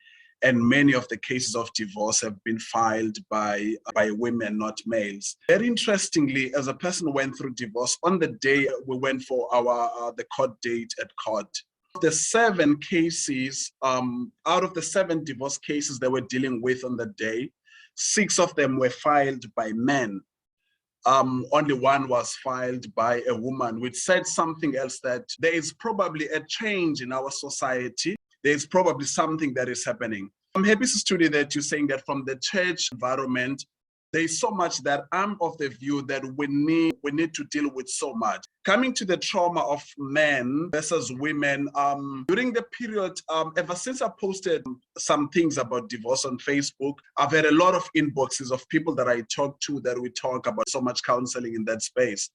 S4: and many of the cases of divorce have been filed by women, not males. Very interestingly, as a person who went through divorce, on the day we went for the court date at court, the 7 cases, out of the 7 divorce cases that we're dealing with on the day, 6 of them were filed by men. Only 1 was filed by a woman, which said something else, that there is probably a change in our society. There's probably something that is happening. I'm happy, Sister Tshula, that you're saying that from the church environment, there's so much that I'm of the view that we need to deal with so much. Coming to the trauma of men versus women, during the period, ever since I posted some things about divorce on Facebook, I've had a lot of inboxes of people that I talk to that we talk about so much counseling in that space.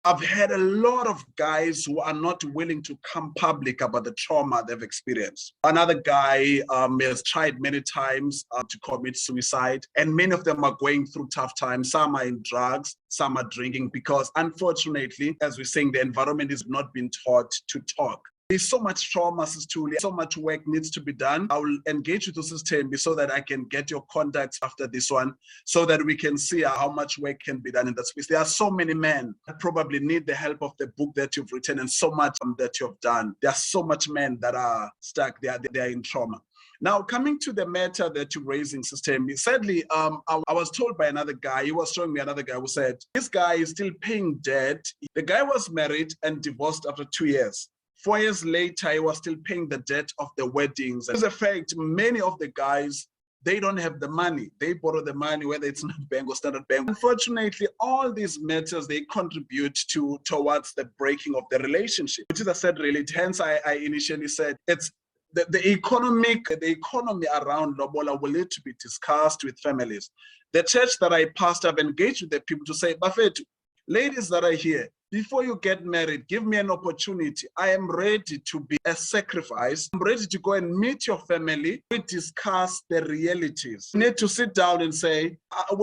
S4: I've had a lot of guys who are not willing to come public about the trauma they've experienced. Another guy has tried many times to commit suicide, and many of them are going through tough times. Some are in drugs, some are drinking, because unfortunately, as we're saying, the environment is not being taught to talk. There's so much trauma, Sister Tshula, so much work needs to be done. I will engage with the system so that I can get your contacts after this one, so that we can see how much work can be done in that space. There are so many men that probably need the help of the book that you've written and so much that you've done. There are so much men that are stuck, they are in trauma. Now, coming to the matter that you're raising, Sister Emily, sadly, I was told by another guy, he was showing me another guy who said, this guy is still paying debt. The guy was married and divorced after 2 years. 4 years later, he was still paying the debt of the weddings. As a fact, many of the guys, they don't have the money. They borrow the money, whether it's not bank or Standard Bank. Unfortunately, all these matters, they contribute towards the breaking of the relationship, which is a sad reality. Hence, I initially said it's the economy around Lobola will need to be discussed with families. The church that I pastor, I've engaged with the people to say, Bafetu, ladies that are here, before you get married, give me an opportunity. I am ready to be a sacrifice. I'm ready to go and meet your family. We discuss the realities. We need to sit down and say,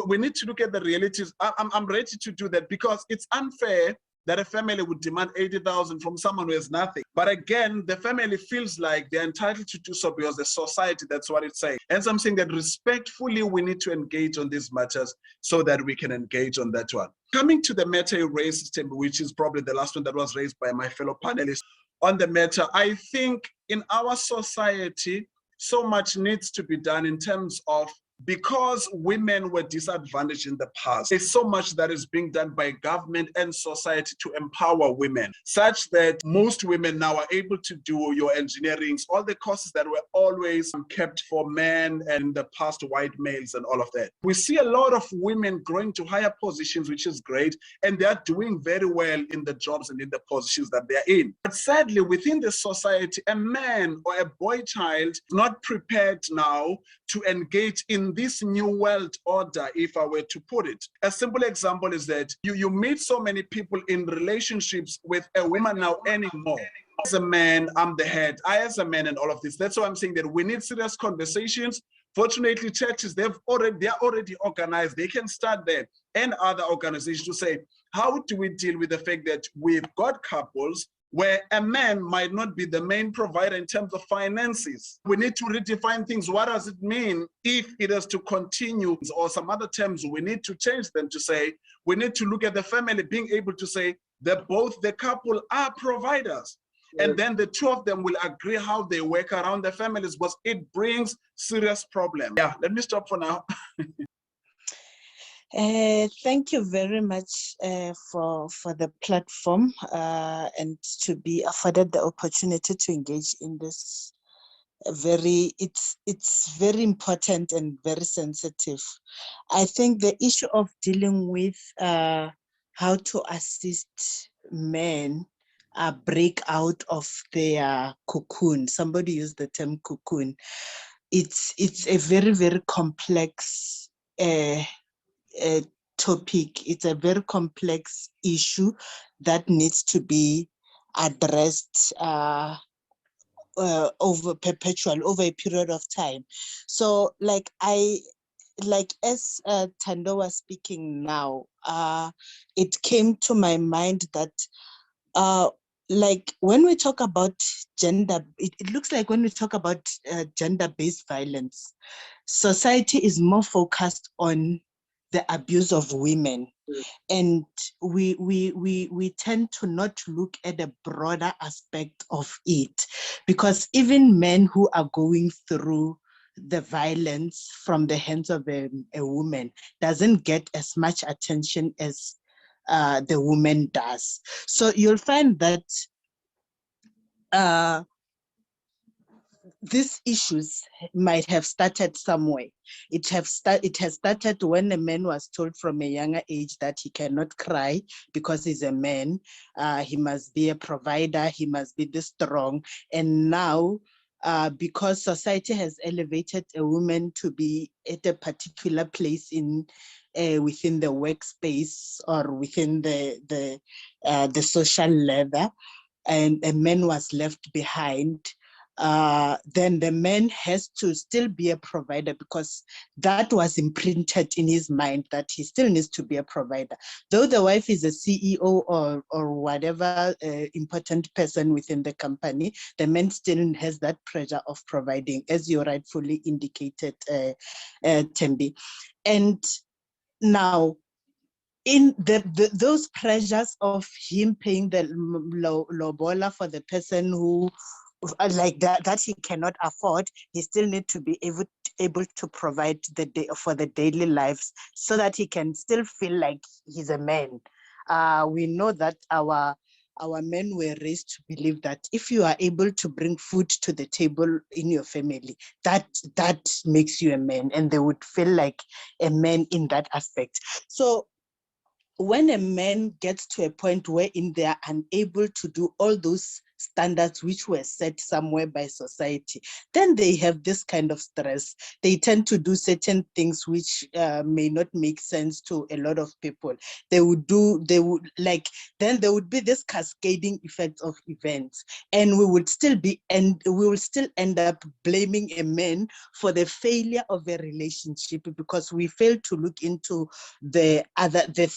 S4: we need to look at the realities. I'm ready to do that, because it's unfair that a family would demand 80,000 from someone who has nothing. But again, the family feels like they're entitled to do so because the society, that's what it's saying. And so I'm saying that respectfully, we need to engage on these matters so that we can engage on that one. Coming to the matter you raised, which is probably the last one that was raised by my fellow panelists on the matter, I think in our society, so much needs to be done in terms of, because women were disadvantaged in the past, there's so much that is being done by government and society to empower women, such that most women now are able to do your engineering, all the courses that were always kept for men and the past white males and all of that. We see a lot of women growing to higher positions, which is great, and they are doing very well in the jobs and in the positions that they're in. But sadly, within the society, a man or a boy child is not prepared now to engage in this new world order, if I were to put it. A simple example is that you meet so many people in relationships with a woman now earning more. As a man, I'm the head. I as a man and all of this. That's why I'm saying that we need serious conversations. Fortunately, churches, they are already organized. They can start there, and other organizations, to say, how do we deal with the fact that we've got couples where a man might not be the main provider in terms of finances? We need to redefine things. What does it mean if it is to continue, or some other terms, we need to change them to say, we need to look at the family being able to say that both the couple are providers. Yes. And then the two of them will agree how they work around the families, because it brings serious problems. Yeah, let me stop for now.
S9: Thank you very much for the platform and to be afforded the opportunity to engage in this it's very important and very sensitive. I think the issue of dealing with how to assist men break out of their cocoon. Somebody used the term cocoon. It's a very, very complex topic. It's a very complex issue that needs to be addressed over a period of time. So as Thando was speaking now, it came to my mind that when we talk about gender, it looks like when we talk about gender-based violence, society is more focused on the abuse of women. And we tend to not look at the broader aspect of it, because even men who are going through the violence from the hands of a woman doesn't get as much attention as the woman does. So you'll find that these issues might have started somewhere. It has started when a man was told from a younger age that he cannot cry because he's a man. He must be a provider. He must be this strong. And now, because society has elevated a woman to be at a particular place in within the workspace or within the social ladder, and a man was left behind, then the man has to still be a provider, because that was imprinted in his mind that he still needs to be a provider. Though the wife is a CEO or whatever important person within the company, the man still has that pressure of providing, as you rightfully indicated, Tembi. And now, in those pressures of him paying the lobola for the person who like that he cannot afford, he still need to be able to provide for the daily lives, so that he can still feel like he's a man. We know that our men were raised to believe that if you are able to bring food to the table in your family, that makes you a man, and they would feel like a man in that aspect. So when a man gets to a point wherein they are unable to do all those standards which were set somewhere by society, then they have this kind of stress. They tend to do certain things which may not make sense to a lot of people. Then there would be this cascading effect of events, and we will still end up blaming a man for the failure of a relationship, because we failed to look into the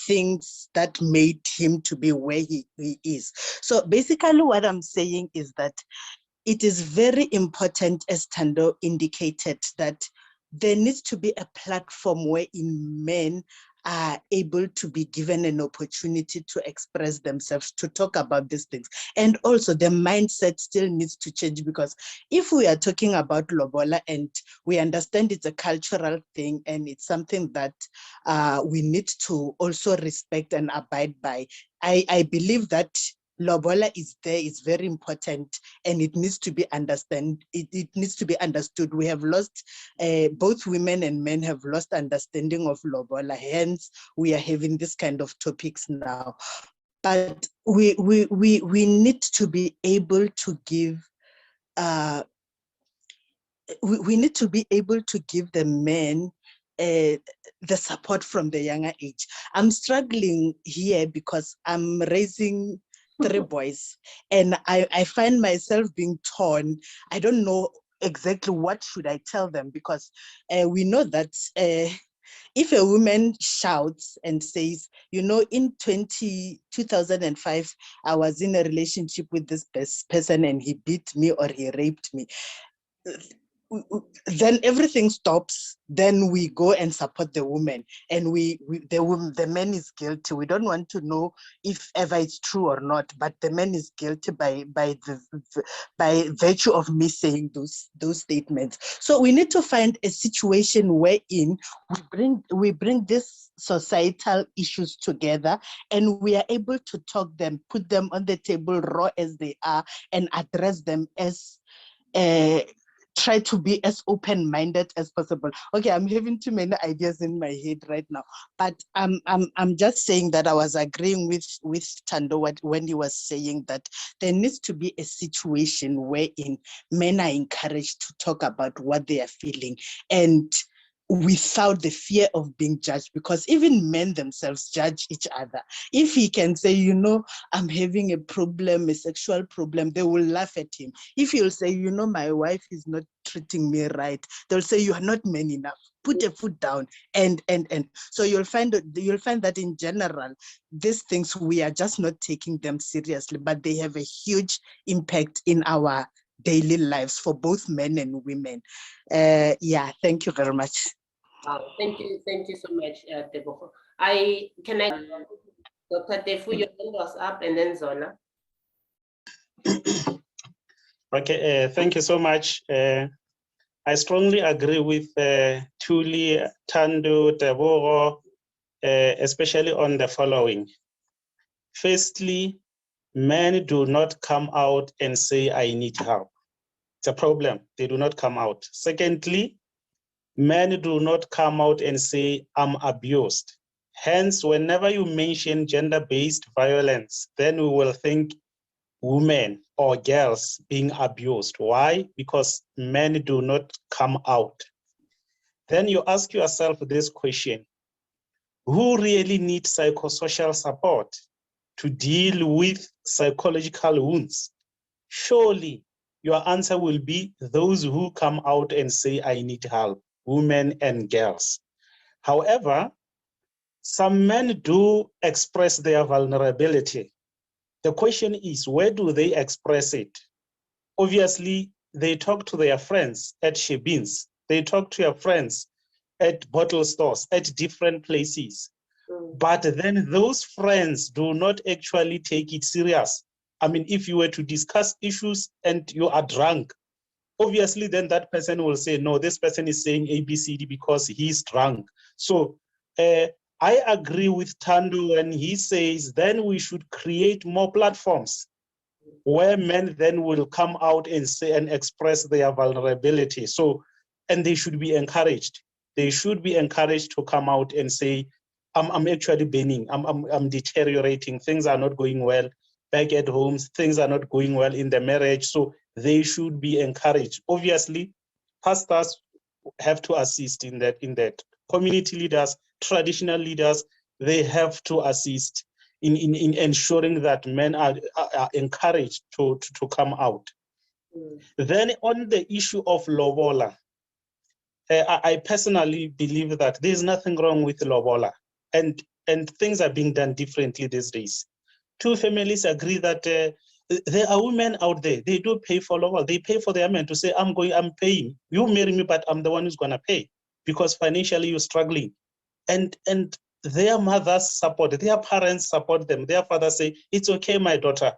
S9: things that made him to be where he is. So basically what I'm saying is that it is very important, as Thando indicated, that there needs to be a platform wherein men are able to be given an opportunity to express themselves, to talk about these things. And also the mindset still needs to change, because if we are talking about lobola and we understand it's a cultural thing and it's something that we need to also respect and abide by, I believe that lobola is there, it's very important, and it needs to be understood. It needs to be understood. We have lost, both women and men have lost understanding of lobola. Hence, we are having this kind of topics now. But we need to be able to give, we need to be able to give the men the support from the younger age. I'm struggling here because I'm raising 3 boys, and I find myself being torn. I don't know exactly what should I tell them, because we know that if a woman shouts and says, you know, in 2005, I was in a relationship with this person and he beat me or he raped me, then everything stops. Then we go and support the woman, and the man is guilty. We don't want to know if ever it's true or not, but the man is guilty by virtue of me saying those statements. So we need to find a situation wherein we bring these societal issues together, and we are able to talk them, put them on the table raw as they are, and address them as try to be as open-minded as possible. Okay, I'm having too many ideas in my head right now, but I'm just saying that I was agreeing with Thando when he was saying that there needs to be a situation wherein men are encouraged to talk about what they are feeling, and without the fear of being judged, because even men themselves judge each other. If he can say, you know, I'm having a problem, a sexual problem, they will laugh at him. If he'll say, you know, my wife is not treating me right, they'll say, you are not man enough. Put a foot down, and so you'll find that in general, these things, we are just not taking them seriously, but they have a huge impact in our daily lives for both men and women. Yeah, thank you very much.
S1: Thank you so much, Tebogo. Dr. Tefu, your hand was up, and then Zola.
S6: Okay, thank you so much. I strongly agree with Tuli, Thando, Tebogo, especially on the following. Firstly, men do not come out and say, I need help. It's a problem. They do not come out. Secondly, men do not come out and say, I'm abused. Hence, whenever you mention gender-based violence, then we will think women or girls being abused. Why? Because men do not come out. Then you ask yourself this question: who really needs psychosocial support to deal with psychological wounds? Surely your answer will be those who come out and say, I need help, women and girls. However, some men do express their vulnerability. The question is, where do they express it? Obviously, they talk to their friends at Shebins. They talk to their friends at bottle stores, at different places. But then those friends do not actually take it serious. I mean, if you were to discuss issues and you are drunk, obviously then that person will say, no, this person is saying ABCD because he's drunk. So I agree with Thando when he says then we should create more platforms where men then will come out and say and express their vulnerability. So, and they should be encouraged. They should be encouraged to come out and say, I'm actually burning, I'm deteriorating, things are not going well back at homes, things are not going well in the marriage. So they should be encouraged. Obviously, pastors have to assist in that. Community leaders, traditional leaders, they have to assist in ensuring that men are encouraged to come out. Then on the issue of Lobola, I personally believe that there's nothing wrong with Lobola, and things are being done differently these days. Two families agree that there are women out there, they do pay for Lobola, they pay for their men to say, I'm paying, you marry me, but I'm the one who's gonna pay because financially you're struggling. And their mothers support, their parents support them, their fathers say, it's okay, my daughter,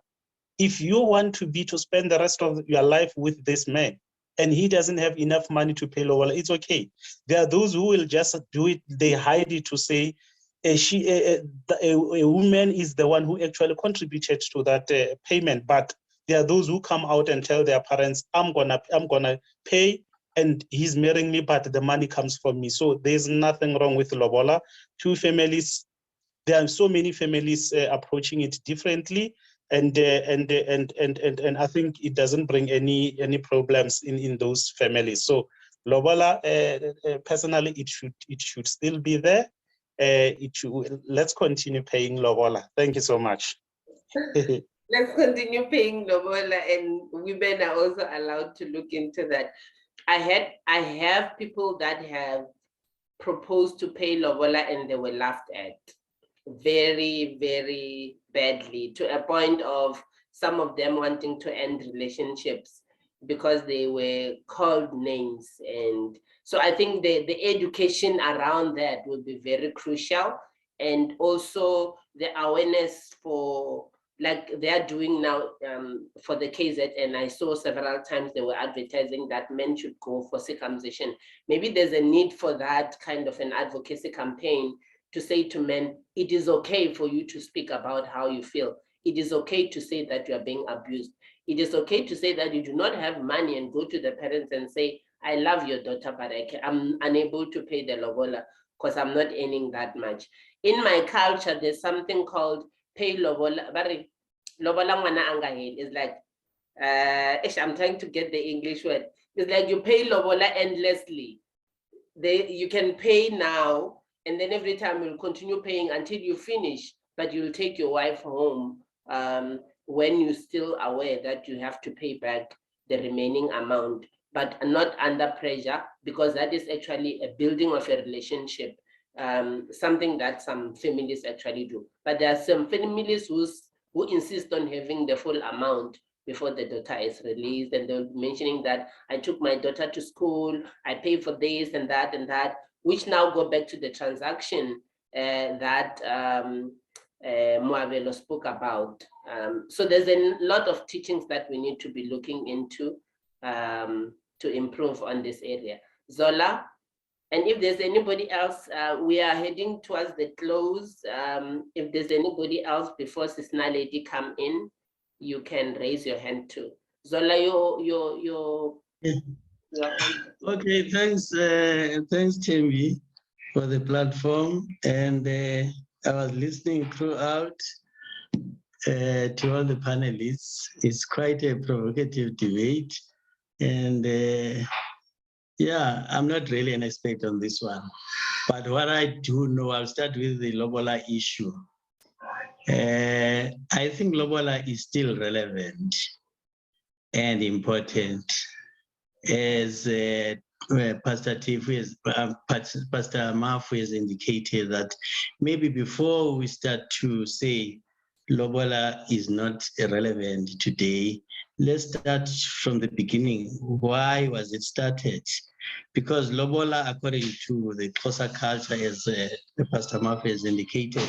S6: if you want to spend the rest of your life with this man and he doesn't have enough money to pay Lobola, it's okay. There are those who will just do it, they hide it to say a woman is the one who actually contributed to that payment. But there are those who come out and tell their parents, I'm gonna pay and he's marrying me, but the money comes from me. So there's nothing wrong with Lobola. Two families, there are so many families approaching it differently. And I think it doesn't bring any problems in those families. So Lobola, personally, it should still be there. Let's continue paying Lobola. Thank you so much.
S1: Let's continue paying Lobola, and women are also allowed to look into that. I have people that have proposed to pay Lobola and they were laughed at very, very badly, to a point of some of them wanting to end relationships because they were called names. And so I think the education around that will be very crucial, and also the awareness for, like they are doing now for the KZN. I saw several times they were advertising that men should go for circumcision. Maybe there's a need for that kind of an advocacy campaign to say to men, it is okay for you to speak about how you feel. It is okay to say that you are being abused. It is okay to say that you do not have money and go to the parents and say, I love your daughter, but I'm unable to pay the Lobola because I'm not earning that much. In my culture, there's something called pay Lobola. Lobola ngwana angaheli is like, I'm trying to get the English word. It's like you pay Lobola endlessly. You can pay now, and then every time you'll continue paying until you finish, but you'll take your wife home when you're still aware that you have to pay back the remaining amount, but not under pressure, because that is actually a building of a relationship, something that some families actually do. But there are some families who insist on having the full amount before the daughter is released, and they're mentioning that I took my daughter to school, I pay for this and that, which now go back to the transaction that Moavelo spoke about. So there's a lot of teachings that we need to be looking into to improve on this area. Zola, and if there's anybody else, we are heading towards the close. If there's anybody else before Sisna Lady come in, you can raise your hand too. Zola, your
S10: Okay, thanks, Tembi, for the platform. And I was listening throughout to all the panelists. It's quite a provocative debate. And yeah, I'm not really an expert on this one. But what I do know, I'll start with the Lobola issue. I think Lobola is still relevant. and important. As Pastor Mafu has indicated, that maybe before we start to say Lobola is not irrelevant today, let's start from the beginning. Why was it started? Because Lobola, according to the Xhosa culture, as Pastor Mafu has indicated,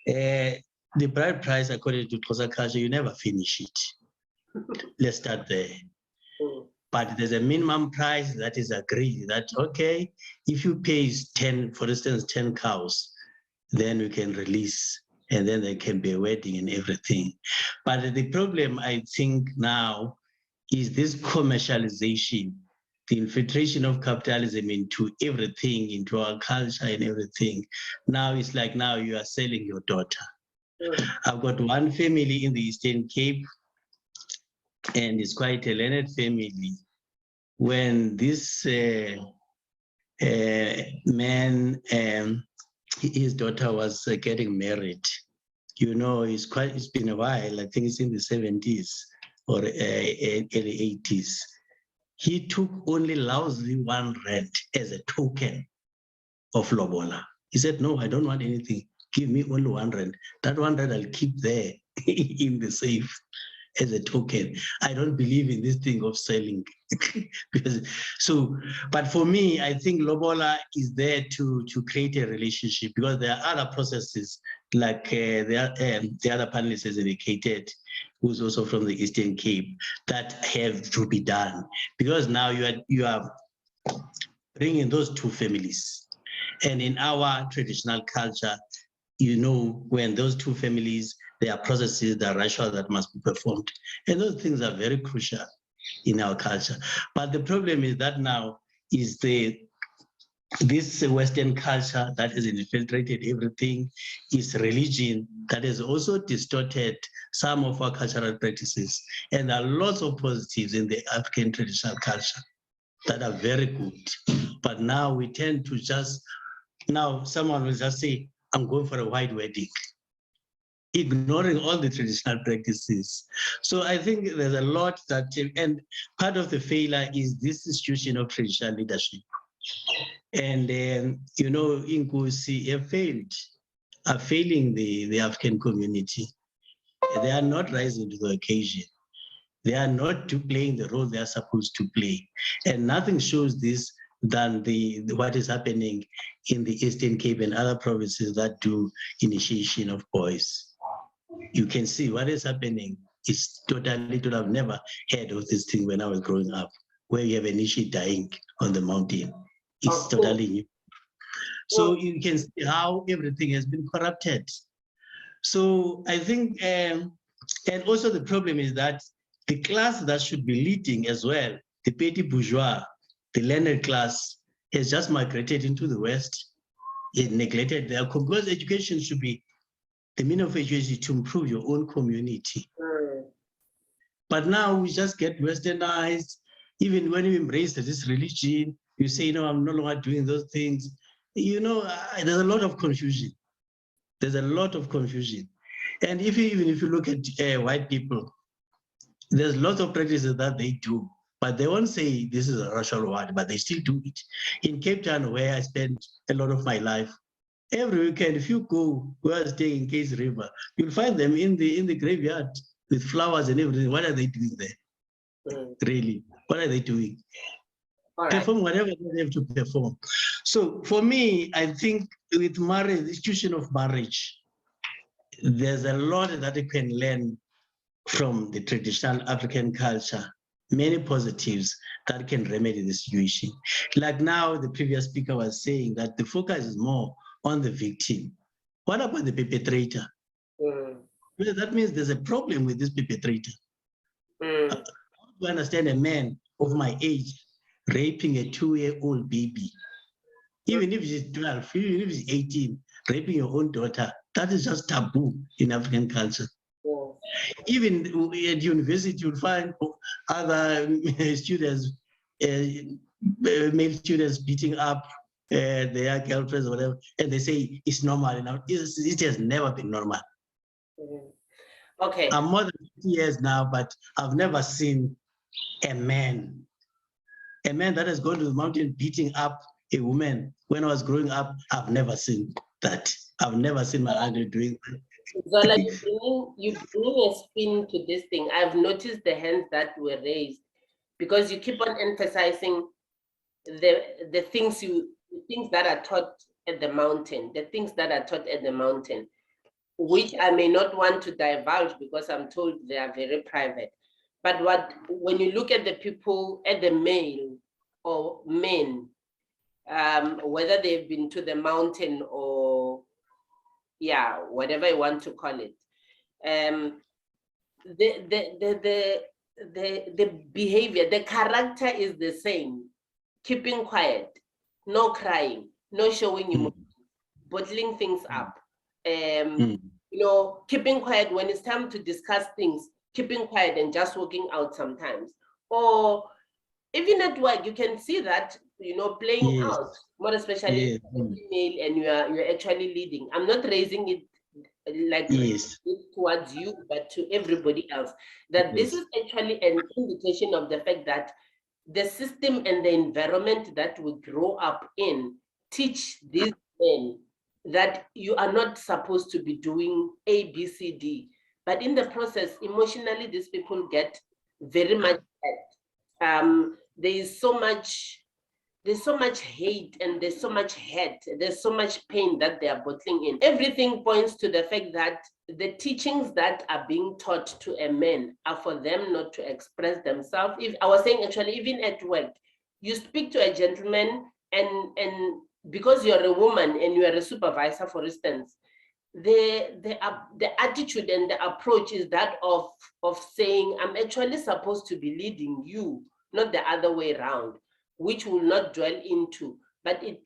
S10: the bride price, according to Xhosa culture, you never finish it. Let's start there. But there's a minimum price that is agreed that, okay, if you pay 10, for instance, 10 cows, then we can release, and then there can be a wedding and everything. But the problem, I think now, is this commercialization, the infiltration of capitalism into everything, into our culture and everything. Now it's like, now you are selling your daughter. I've got one family in the Eastern Cape, and it's quite a learned family. When this man, his daughter was getting married, you know, it's been a while. I think it's in the 70s or early 80s. He took only lousy R1 as a token of Lobola. He said, no, I don't want anything. Give me only R1. That R1 I'll keep there in the safe as a token. I don't believe in this thing of selling. But for me, I think Lobola is there to create a relationship, because there are other processes, like the other panelists has indicated, who's also from the Eastern Cape, that have to be done. Because now you are bringing those two families. And in our traditional culture, you know, when those two families, there are processes, there are rituals that must be performed. And those things are very crucial in our culture. But the problem is that now is this Western culture that has infiltrated everything, is religion that has also distorted some of our cultural practices. And there are lots of positives in the African traditional culture that are very good. But now we tend to just, now someone will just say, I'm going for a white wedding, ignoring all the traditional practices. So I think there's a lot that, and part of the failure is this institution of traditional leadership. And, you know, Inkosi are failing the African community. They are not rising to the occasion. They are not playing the role they are supposed to play. And nothing shows this than what is happening in the Eastern Cape and other provinces that do initiation of boys. You can see what is happening is totally, I've never heard of this thing when I was growing up, where you have an issue dying on the mountain. It's totally new. So you can see how everything has been corrupted. So I think, and also the problem is that the class that should be leading as well, the petty bourgeois, the learned class, has just migrated into the West. It neglected their, because education should be the meaning of education to improve your own community. But now we just get westernized. Even when you embrace this religion, you say, no, I'm no longer doing those things. You know, there's a lot of confusion. There's a lot of confusion. And even if you look at white people, there's lots of practices that they do, but they won't say this is a racial word, but they still do it. In Cape Town, where I spent a lot of my life, every weekend, if you go where I stay in Case River, you'll find them in the graveyard with flowers and everything. What are they doing there? Really, what are they doing? Perform whatever they have to perform. So for me, I think with marriage, the institution of marriage, there's a lot that you can learn from the traditional African culture, many positives that can remedy the situation. Like now, the previous speaker was saying that the focus is more on the victim. What about the perpetrator? Well, that means there's a problem with this perpetrator. How do I understand a man of my age raping a 2-year-old baby? Even if she's 12, even if she's 18, raping your own daughter, that is just taboo in African culture. Even at university, you'll find other students, male students beating up their girlfriends or whatever, and they say it's normal. It has never been normal.
S1: Okay.
S10: I'm more than 50 years now, but I've never seen a man that has gone to the mountain beating up a woman. When I was growing up, I've never seen that. I've never seen my uncle doing that.
S1: Zola, you bring a spin to this thing. I've noticed the hands that were raised because you keep on emphasizing the things that are taught at the mountain, which I may not want to divulge because I'm told they are very private. But when you look at the people, at the male or men, whether they've been to the mountain or whatever you want to call it, the behavior, the character is the same. Keeping quiet, no crying, no showing emotion, bottling things up. Keeping quiet when it's time to discuss things, keeping quiet and just walking out sometimes. Or even at work, you can see that, playing out, more especially female, and you're actually leading. I'm not raising it like towards you, but to everybody else, that this is actually an indication of the fact that the system and the environment that we grow up in teach these men that you are not supposed to be doing A, B, C, D. But in the process, emotionally, these people get very much hurt. There's so much hate and there's so much hate, there's so much pain that they are bottling in. Everything points to the fact that the teachings that are being taught to a man are for them not to express themselves. If I was saying, actually, even at work, you speak to a gentleman and because you're a woman and you are a supervisor, for instance, the attitude and the approach is that of saying, I'm actually supposed to be leading you, not the other way around, which will not dwell into, but it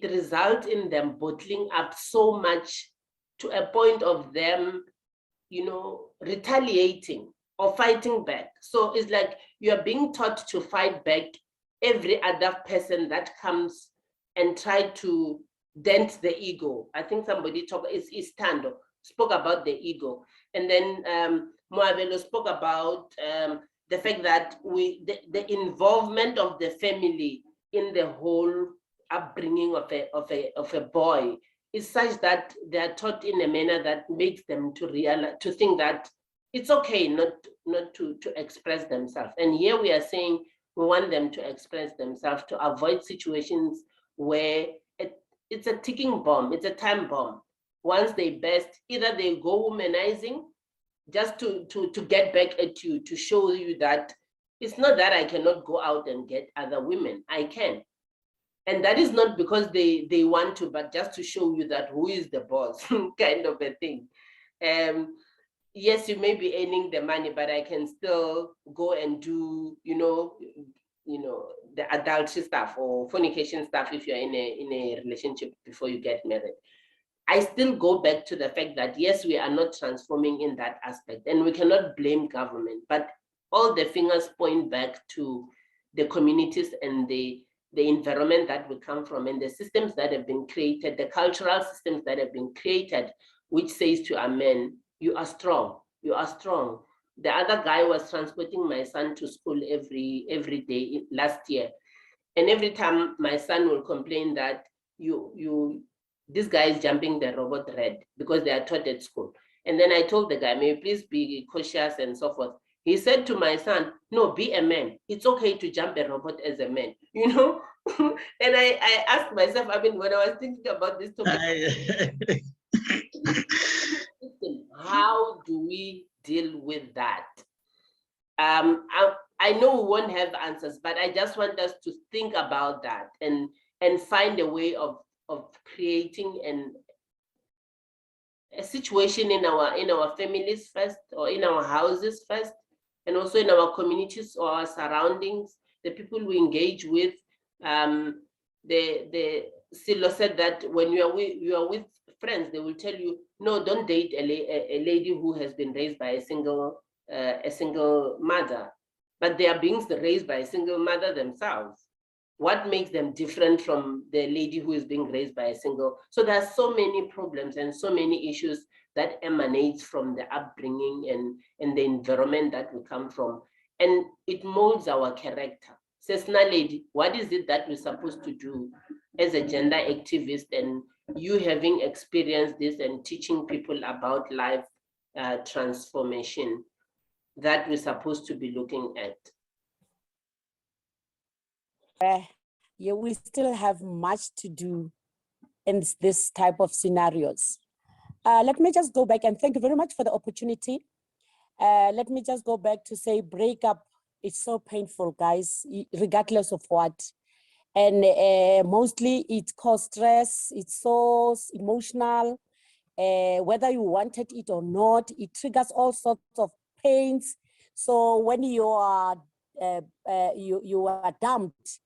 S1: results in them bottling up so much to a point of them, retaliating or fighting back. So it's like you are being taught to fight back every other person that comes and try to dent the ego. I think somebody is Thando, spoke about the ego. And then Moabelo spoke about the fact that the involvement of the family in the whole upbringing of a boy is such that they are taught in a manner that makes them to think that it's okay not to express themselves. And here we are saying we want them to express themselves to avoid situations where it's a ticking bomb, it's a time bomb. Once they burst, either they go womanizing just to get back at you, to show you that it's not that I cannot go out and get other women, I can. And that is not because they want to, but just to show you that who is the boss, kind of a thing. Yes, you may be earning the money, but I can still go and do, the adultery stuff or fornication stuff if you're in a relationship before you get married. I still go back to the fact that, yes, we are not transforming in that aspect, and we cannot blame government, but all the fingers point back to the communities and the environment that we come from and the systems that have been created, the cultural systems that have been created, which says to a man, you are strong, you are strong. The other guy was transporting my son to school every day last year. And every time my son will complain that this guy is jumping the robot red because they are taught at school. And then I told the guy, may you please be cautious and so forth. He said to my son, no, be a man. It's okay to jump a robot as a man, And I asked myself, when I was thinking about this topic, how do we deal with that? I know we won't have answers, but I just want us to think about that and find a way of creating a situation in our families first, or in our houses first, and also in our communities or our surroundings, the people we engage with. The Sello said that when you are with friends, they will tell you, no, don't date a lady who has been raised by a single mother, but they are being raised by a single mother themselves. What makes them different from the lady who is being raised by a single? So there are so many problems and so many issues that emanates from the upbringing and the environment that we come from. And it molds our character. Sesna lady, what is it that we're supposed to do as a gender activist, and you having experienced this and teaching people about life transformation that we're supposed to be looking at?
S11: Yeah, we still have much to do in this type of scenarios. Let me just go back and thank you very much for the opportunity. Let me just go back to say breakup is so painful, guys, regardless of what. And mostly it causes stress, it's so emotional, whether you wanted it or not, it triggers all sorts of pains. So when you are dumped,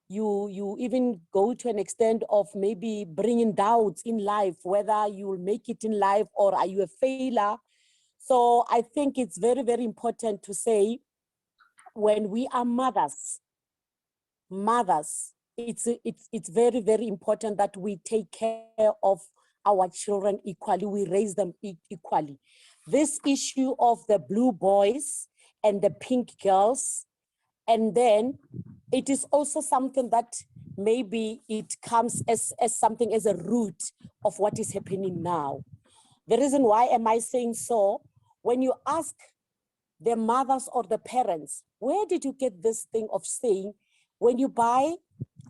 S11: you even go to an extent of maybe bringing doubts in life, whether you will make it in life or are you a failure. So I think it's very, very important to say, when we are mothers, it's very, very important that we take care of our children equally, we raise them equally. This issue of the blue boys and the pink girls, and then it is also something that maybe it comes as something, as a root of what is happening now. The reason why am I saying so? When you ask the mothers or the parents, where did you get this thing of saying, when you buy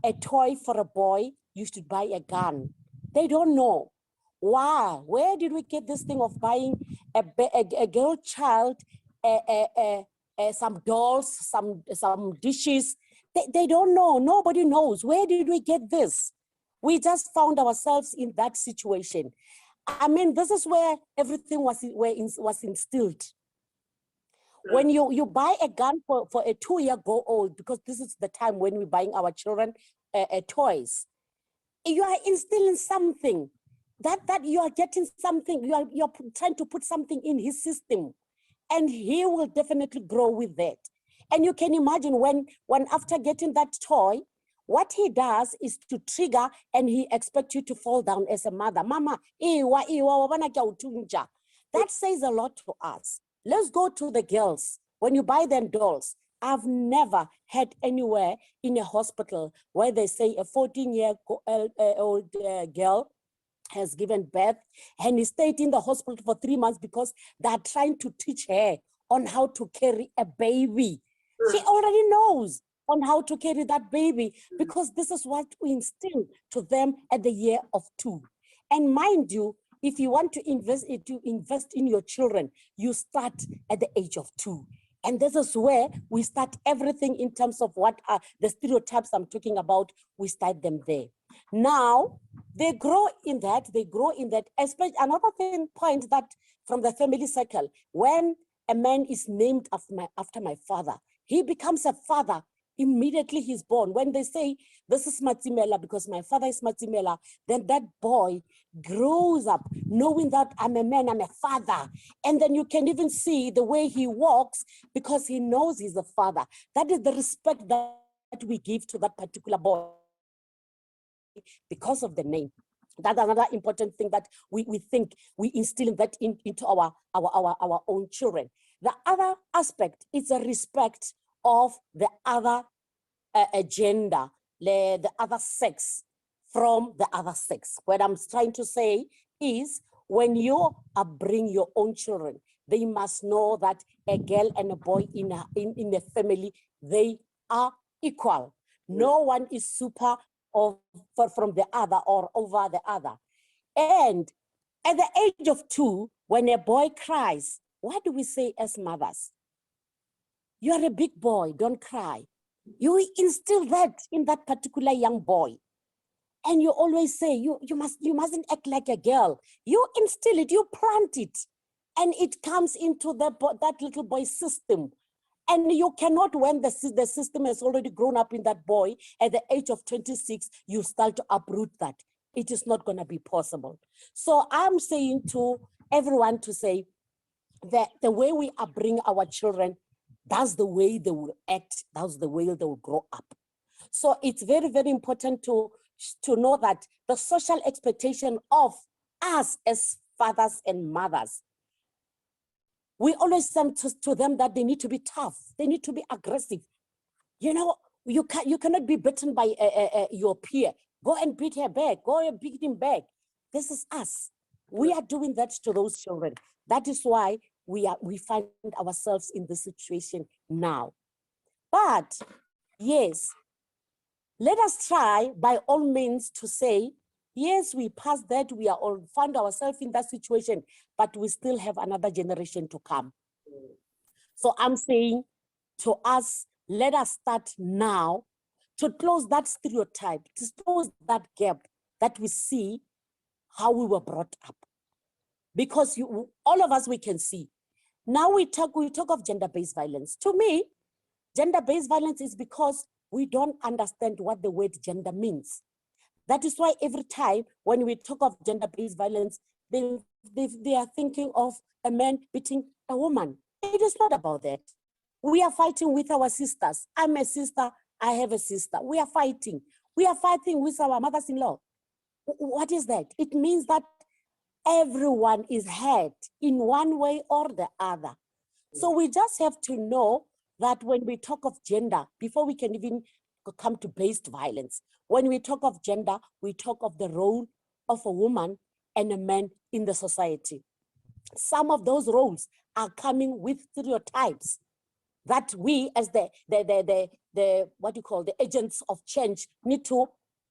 S11: a toy for a boy, you should buy a gun? They don't know. Why? Where did we get this thing of buying a girl child, some dolls, some dishes? They don't know. Nobody knows. Where did we get this? We just found ourselves in that situation. I mean, this is where everything was instilled. When you buy a gun for a 2-year-old, because this is the time when we're buying our children toys, you are instilling something, that you are getting something, you're trying to put something in his system, and he will definitely grow with that. And you can imagine when after getting that toy, what he does is to trigger, and he expects you to fall down as a mother. Mama, that says a lot to us. Let's go to the girls. When you buy them dolls, I've never had anywhere in a hospital where they say a 14-year-old girl has given birth and he stayed in the hospital for 3 months because they're trying to teach her on how to carry a baby. She already knows on how to carry that baby, because this is what we instill to them at the year of 2. And mind you, if you want to invest in your children, you start at the age of 2. And this is where we start everything in terms of what are the stereotypes I'm talking about. We start them there. Now, they grow in that, especially another point that from the family circle, when a man is named after my father, he becomes a father immediately he's born. When they say, this is Matimela because my father is Matimela, then that boy grows up knowing that I'm a man, I'm a father. And then you can even see the way he walks because he knows he's a father. That is the respect that we give to that particular boy because of the name. That's another important thing that we think we instill that into our own children. The other aspect is a respect of the other gender, the other sex from the other sex. What I'm trying to say is, when you bring your own children, they must know that a girl and a boy in a family, they are equal. No one is super from the other or over the other. And at the age of 2, when a boy cries, what do we say as mothers? You are a big boy, don't cry. You instill that in that particular young boy. And you always say, you mustn't act like a girl. You instill it, you plant it, and it comes into that little boy's system. And you cannot, when the system has already grown up in that boy, at the age of 26, you start to uproot that. It is not going to be possible. So I'm saying to everyone to say that the way we bring our children, that's the way they will act, that's the way they will grow up. So it's very, very important to know that the social expectation of us as fathers and mothers, we always say to them that they need to be tough, they need to be aggressive. You know, you cannot be beaten by your peer. Go and beat her back, go and beat him back. This is us. We are doing that to those children. That is why we find ourselves in this situation now. But yes, let us try by all means to say, yes, we passed that, we are all found ourselves in that situation, but we still have another generation to come. So I'm saying to us, let us start now to close that stereotype, to close that gap that we see how we were brought up. Because all of us, we can see. Now we talk of gender-based violence. To me, gender-based violence is because we don't understand what the word gender means. That is why every time when we talk of gender-based violence, they are thinking of a man beating a woman. It is not about that. We are fighting with our sisters. I'm a sister, I have a sister. We are fighting. We are fighting with our mothers-in-law. What is that? It means that everyone is hurt in one way or the other. So we just have to know that when we talk of gender, before we can even come to based violence, when we talk of gender, we talk of the role of a woman and a man in the society. Some of those roles are coming with stereotypes that we as the agents of change need to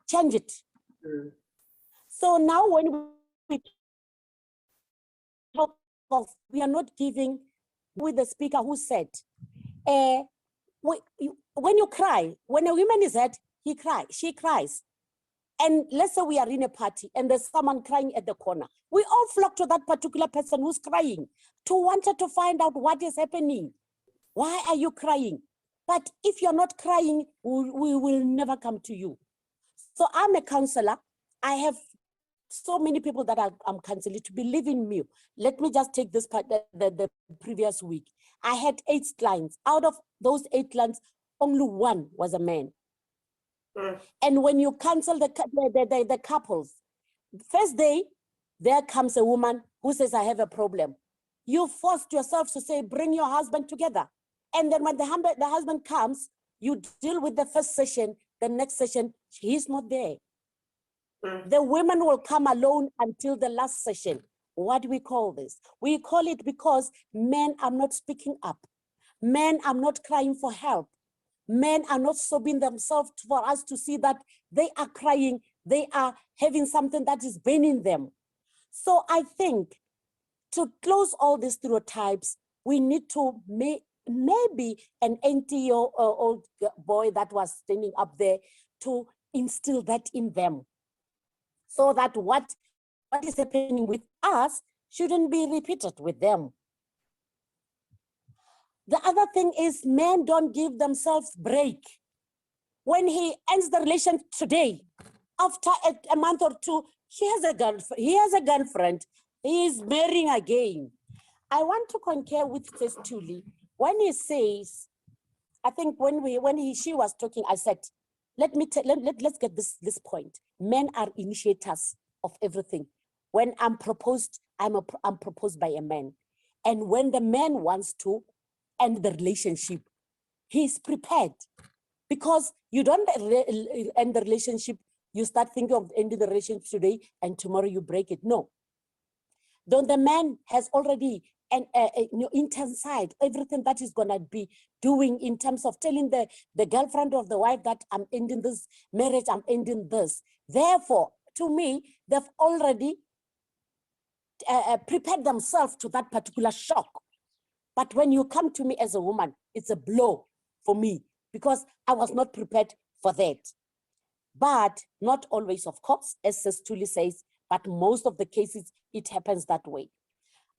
S11: change it. So now when we talk of, we are not giving with the speaker who said, when you cry, when a woman is hurt, she cries. And let's say we are in a party and there's someone crying at the corner. We all flock to that particular person who's crying to want to find out what is happening. Why are you crying? But if you're not crying, we will never come to you. So I'm a counselor. I have so many people that I'm counseling to believe in me. Let me just take this part, the previous week. I had 8 clients. Out of those 8 clients, only 1 was a man. And when you counsel the couples, first day, there comes a woman who says, I have a problem. You forced yourself to say, bring your husband together. And then when the husband comes, you deal with the first session, the next session, he's not there. The women will come alone until the last session. What do we call this? We call it because men are not speaking up. Men are not crying for help. Men are not sobbing themselves for us to see that they are crying, they are having something that is burning them. So I think to close all these stereotypes, we need to maybe an 80-year-old boy that was standing up there to instill that in them, so that what is happening with us shouldn't be repeated with them. The other thing is men don't give themselves break. When he ends the relation today, after a month or 2, he has a girlfriend, he is marrying again. I want to concur with Tshula when he says, I think she was talking, I said, let's get this point. Men are initiators of everything. When I'm proposed, I'm proposed by a man. And when the man wants to end the relationship, he's prepared. Because you don't end the relationship, you start thinking of ending the relationship today and tomorrow you break it. No. Then the man has already intensified everything that he's gonna be doing in terms of telling the girlfriend of the wife that I'm ending this marriage, I'm ending this. Therefore, to me, they've already prepared themselves to that particular shock. But when you come to me as a woman, it's a blow for me because I was not prepared for that. But not always, of course, as Tshula says, but most of the cases, it happens that way.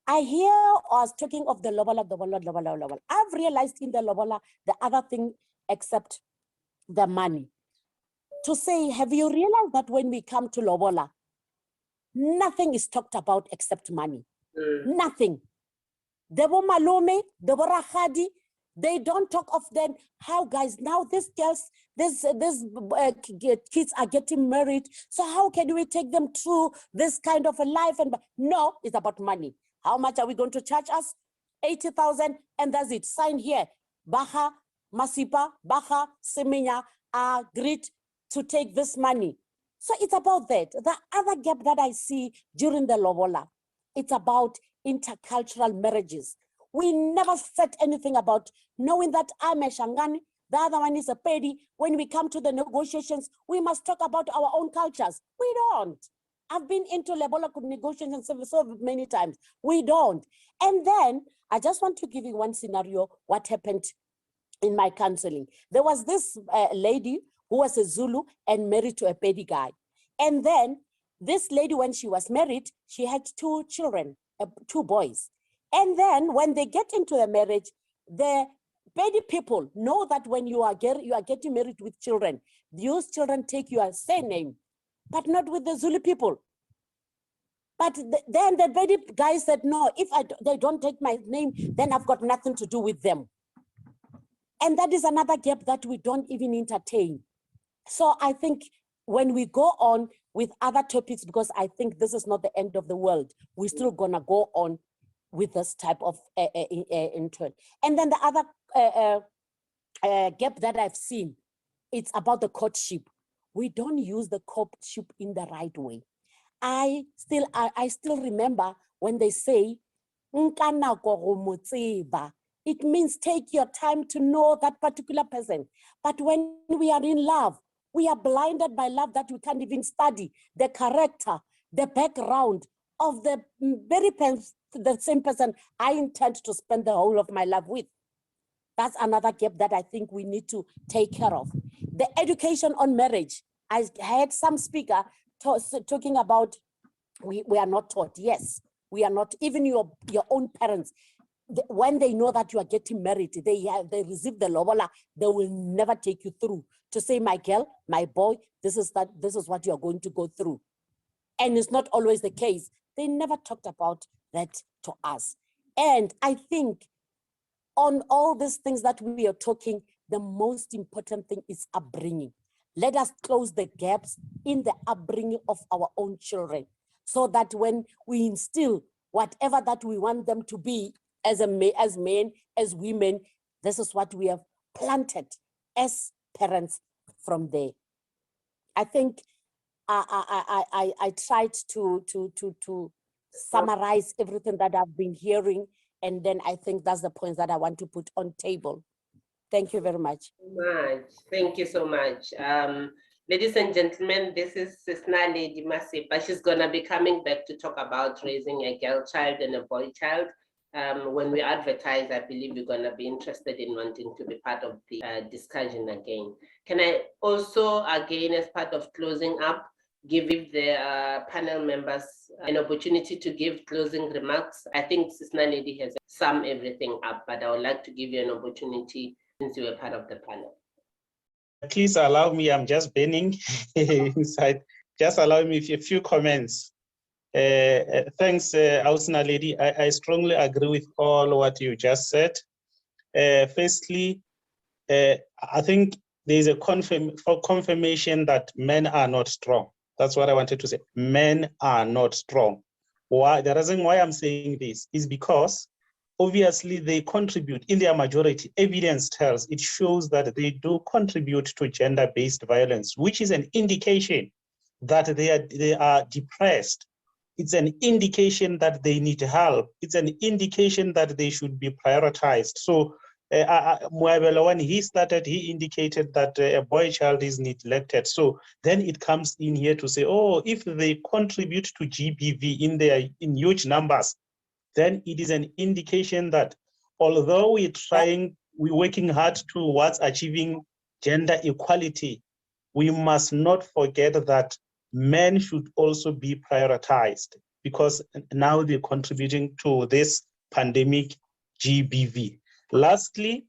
S11: I hear us talking of the Lobola. I've realized in the Lobola, the other thing except the money. To say, have you realized that when we come to Lobola, nothing is talked about except money? Nothing. Debo malume, debo rachadi, They don't talk of then how, guys, now these girls, kids are getting married. So how can we take them through this kind of a life? And no, it's about money. How much are we going to charge us? 80,000, and that's it. Sign here. Baha, Masipa, Baha, Semenya agreed to take this money. So it's about that. The other gap that I see during the Lobola, it's about intercultural marriages. We never said anything about knowing that I'm a Shangani, the other one is a Pedi. When we come to the negotiations, we must talk about our own cultures. We don't. I've been into Lobola negotiations so many times. We don't. And then I just want to give you one scenario, what happened in my counseling. There was this lady who was a Zulu and married to a Pedi guy. And then this lady, when she was married, she had 2 children, 2 boys. And then when they get into a marriage, the Pedi people know that when you are getting married with children, those children take your surname, but not with the Zulu people. But then the Pedi guy said, no, if they don't take my name, then I've got nothing to do with them. And that is another gap that we don't even entertain. So I think when we go on with other topics, because I think this is not the end of the world, we're still gonna go on with this type of intern. And then the other gap that I've seen, it's about the courtship. We don't use the courtship in the right way. I still remember when they say, it means take your time to know that particular person. But when we are in love, we are blinded by love that we can't even study the character, the background of the the same person I intend to spend the whole of my life with. That's another gap that I think we need to take care of. The education on marriage. I heard some speaker talking about we are not taught. Yes, we are not. Even your own parents, when they know that you are getting married, they receive the Lobola, they will never take you through to say, my girl, my boy, this is what you are going to go through. And it's not always the case. They never talked about that to us. And I think on all these things that we are talking, the most important thing is upbringing. Let us close the gaps in the upbringing of our own children, so that when we instill whatever that we want them to be as men, as women, this is what we have planted as parents from there. I think I tried to summarize everything that I've been hearing, and then I think that's the points that I want to put on table. Thank you very much.
S1: Thank you so much. Ladies and gentlemen, this is Sisna Lady Masipa. She's gonna be coming back to talk about raising a girl child and a boy child. When we advertise, I believe you're gonna be interested in wanting to be part of the discussion again. Can I also, again, as part of closing up, give the panel members an opportunity to give closing remarks? I think Sisna Lady has summed everything up, but I would like to give you an opportunity since you were part of the panel.
S6: Please allow me, I'm just burning inside. Just allow me a few comments. Thanks, Ausna Lady. I strongly agree with all what you just said. Firstly, I think there's a confirmation that men are not strong. That's what I wanted to say. Men are not strong. Why? The reason why I'm saying this is because obviously they contribute in their majority. Evidence tells, it shows that they do contribute to gender-based violence, which is an indication that they are depressed. It's an indication that they need help. It's an indication that they should be prioritized. So when he started, he indicated that a boy child is neglected. So then it comes in here to say, oh, if they contribute to GBV in huge numbers, then it is an indication that although we're working hard towards achieving gender equality, we must not forget that men should also be prioritized, because now they're contributing to this pandemic GBV. Lastly,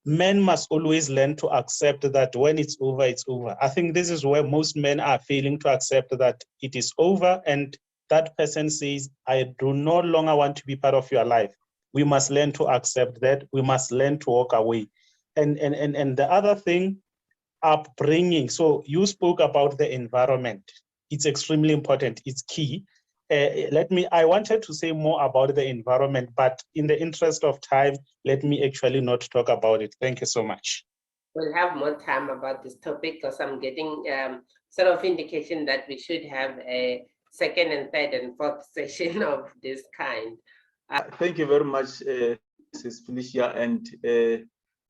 S6: men must always learn to accept that when it's over, it's over. I think this is where most men are failing to accept that it is over, and that person says, I do no longer want to be part of your life. We must learn to accept that. We must learn to walk away. And the other thing, upbringing. So you spoke about the environment. It's extremely important. It's key. I wanted to say more about the environment, but in the interest of time, let me actually not talk about it. Thank you so much.
S1: We'll have more time about this topic because I'm getting sort of indication that we should have a second and third and fourth session of this kind.
S2: Thank you very much, Ms. Felicia. And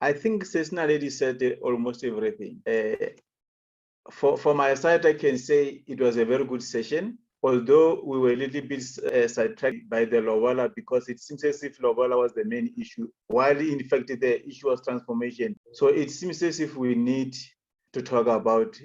S2: I think Sesna Lady said almost everything. For my side, I can say it was a very good session, although we were a little bit sidetracked by the Lobola because it seems as if Lobola was the main issue, while in fact the issue was transformation. So it seems as if we need to talk about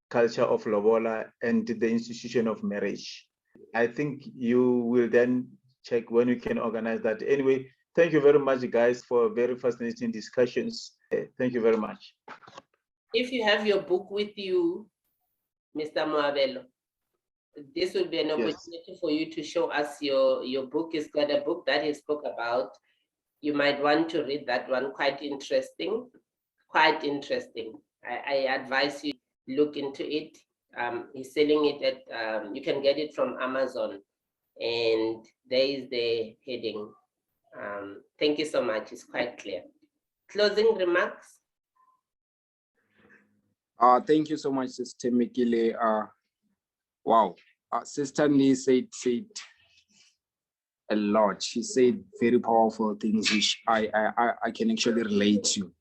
S2: culture of Lobola and the institution of marriage. I think you will then check when we can organize that. Anyway, thank you very much, guys, for very fascinating discussions. Thank you very much.
S1: If you have your book with you, Mr. Moabelo, this will be an opportunity for you to show us your book. It's got a book that he spoke about. You might want to read that one, quite interesting. I advise you look into it. He's selling it at, you can get it from Amazon, and there is the heading. Thank you so much, it's quite clear. Closing remarks?
S3: Thank you so much, Sister Mikile. Wow, Sister Lee said a lot. She said very powerful things which I can actually relate to.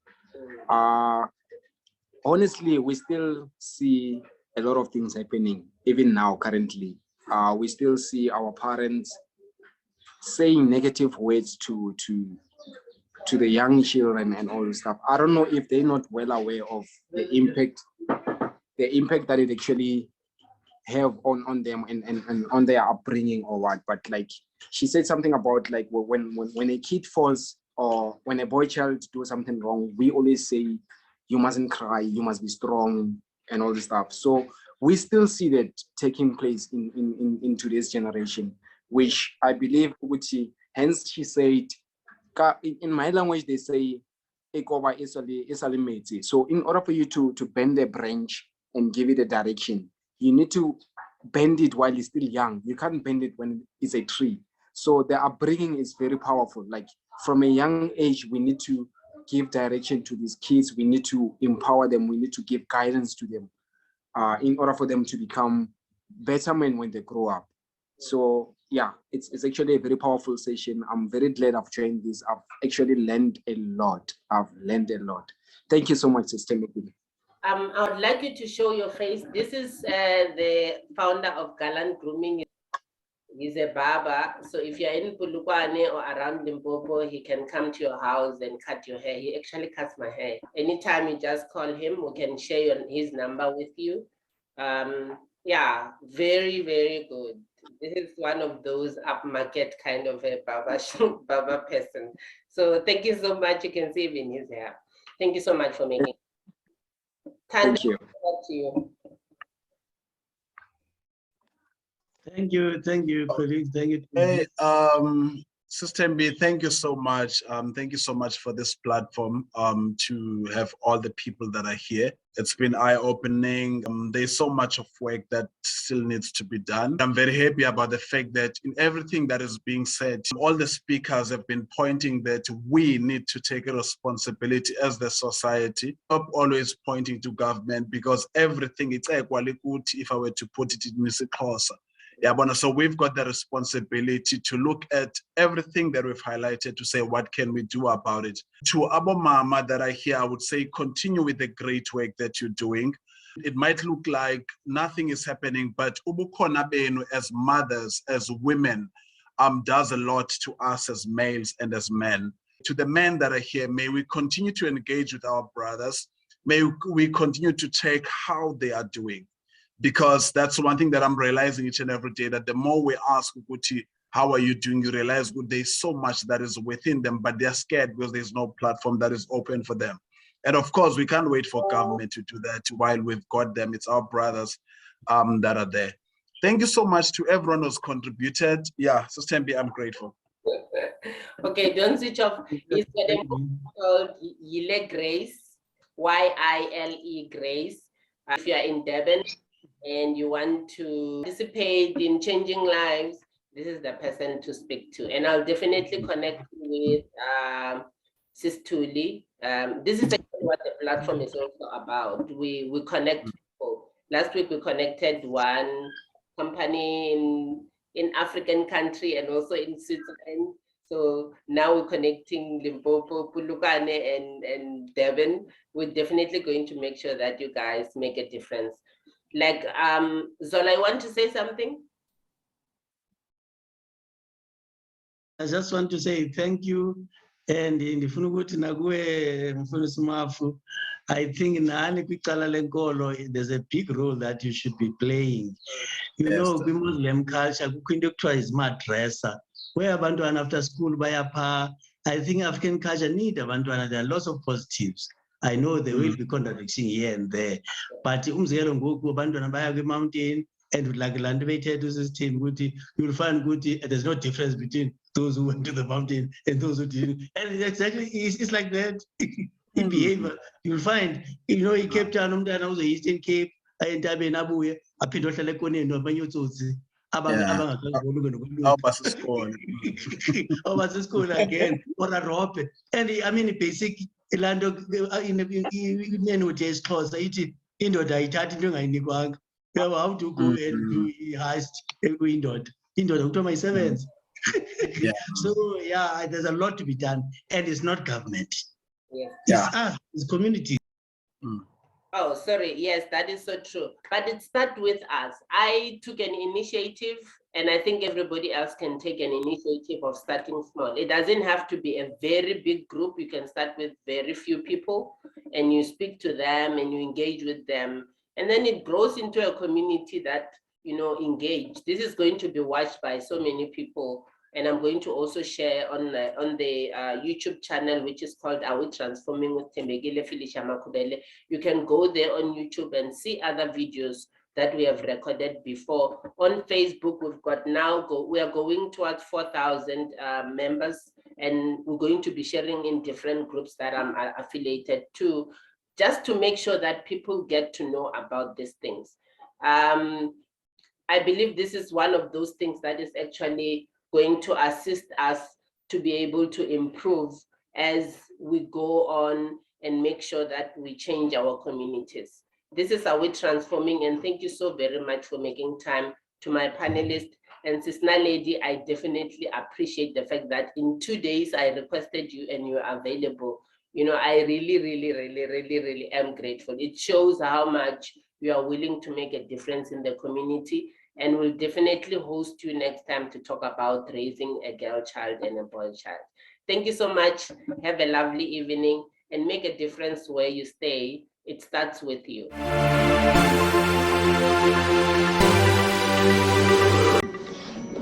S3: Honestly, we still see a lot of things happening, even now, currently. We still see our parents saying negative words to the young children and all this stuff. I don't know if they're not well aware of the impact that it actually have on them and on their upbringing or what. But like she said something about like when a kid falls or when a boy child do something wrong, we always say you mustn't cry, you must be strong and all this stuff. So we still see that taking place in today's generation, which I believe hence she said, in my language they say so in order for you to bend the branch and give it a direction, you need to bend it while it's still young. You can't bend it when it's a tree. So the upbringing is very powerful. Like from a young age, we need to give direction to these kids. We need to empower them. We need to give guidance to them in order for them to become better men when they grow up. So yeah, it's actually a very powerful session. I'm very glad I've joined this. I've actually learned a lot. Thank you so much, Sister Mikile.
S1: I would like you to show your face. This is the founder of Gallant Grooming. He's a barber. So if you're in Polokwane or around Limpopo, he can come to your house and cut your hair. He actually cuts my hair. Anytime you just call him, we can share his number with you. Yeah, very, very good. This is one of those upmarket kind of a barber person. So thank you so much. You can see him in his hair. Thank you so much for making it.
S3: Thank you.
S1: Back to you.
S10: Thank you, colleagues. Thank you.
S4: Hey, Sister B, thank you so much. Thank you so much for this platform to have all the people that are here. It's been eye-opening. There's so much of work that still needs to be done. I'm very happy about the fact that in everything that is being said, all the speakers have been pointing that we need to take a responsibility as the society. Stop always pointing to government because everything, it's equally good if I were to put it in isiXhosa. Yeah, but so we've got the responsibility to look at everything that we've highlighted to say, what can we do about it? To Abo Mama that are here, I would say, continue with the great work that you're doing. It might look like nothing is happening, but Ubukhona Benu as mothers, as women, does a lot to us as males and as men. To the men that are here, may we continue to engage with our brothers. May we continue to take how they are doing. Because that's one thing that I'm realizing each and every day, that the more we ask Uguti, how are you doing, you realize there's so much that is within them, but they're scared because there's no platform that is open for them. And of course, we can't wait for government to do that while we've got them. It's our brothers that are there. Thank you so much to everyone who's contributed. Yeah, Sister MB, I'm grateful.
S1: Okay, don't switch off. He's got a movie called Yile Grace, YILE Grace. If you are in Durban and you want to participate in changing lives, this is the person to speak to. And I'll definitely connect with Sis Thuli. This is actually what the platform is also about. We connect people. Last week we connected one company in African country and also in Switzerland. So now we're connecting Limpopo, Pulukane, and Durban. We're definitely going to make sure that you guys make a difference. Like, Zola, I want to say something?
S10: I just want to say thank you. And ndifuna ukuthi nakuwe Mfundisi Mafu, I think nani kwicala lenkolo there's a big role that you should be playing. You know, kwi-Muslim culture kukho into ekuthiwa is-madrasa, where abantwana after school bayapha. I think African culture need abantwana. There are lots of positives. I know there will be contradiction here and there, but umzekelo ngoku abantwana baya kwi-mountain, and like land system, you'll find there's no difference between those who went to the mountain and those who didn't. And exactly, it's like that in behavior. You'll find, you know, in Cape Town, the Eastern Cape, entabeni abuye aphinde ohlala ekoneni nabanye otsotsi abasesikhona again or arobhe. And I mean basic lando inenothi yesixhosa ithi indoda ayithatha into engayinikwanga. How to go and do heist indoda kuthiwa mayisebenze. So yeah, there's a lot to be done, and it's not government. It's us, it's community.
S1: Oh, sorry. Yes, that is so true. But it starts with us. I took an initiative, and I think everybody else can take an initiative of starting small. It doesn't have to be a very big group. You can start with very few people, and you speak to them and you engage with them. And then it grows into a community that, you know, engage. This is going to be watched by so many people. And I'm going to also share on the YouTube channel, which is called Are We Transforming with Tembegile Felicia Makubele. You can go there on YouTube and see other videos that we have recorded before. On Facebook, we are going towards 4,000 members, and we're going to be sharing in different groups that I'm affiliated to, just to make sure that people get to know about these things. I believe this is one of those things that is actually going to assist us to be able to improve as we go on and make sure that we change our communities. This is Are We Transforming, and thank you so very much for making time. To my panelists and Sister Lady, I definitely appreciate the fact that in 2 days I requested you and you are available. You know, I really am grateful. It shows how much you are willing to make a difference in the community, and we'll definitely host you next time to talk about raising a girl child and a boy child. Thank you so much. Have a lovely evening and make a difference where you stay. It starts with you.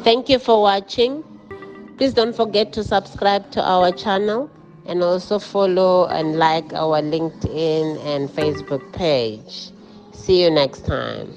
S1: Thank you for watching. Please don't forget to subscribe to our channel and also follow and like our LinkedIn and Facebook page. See you next time.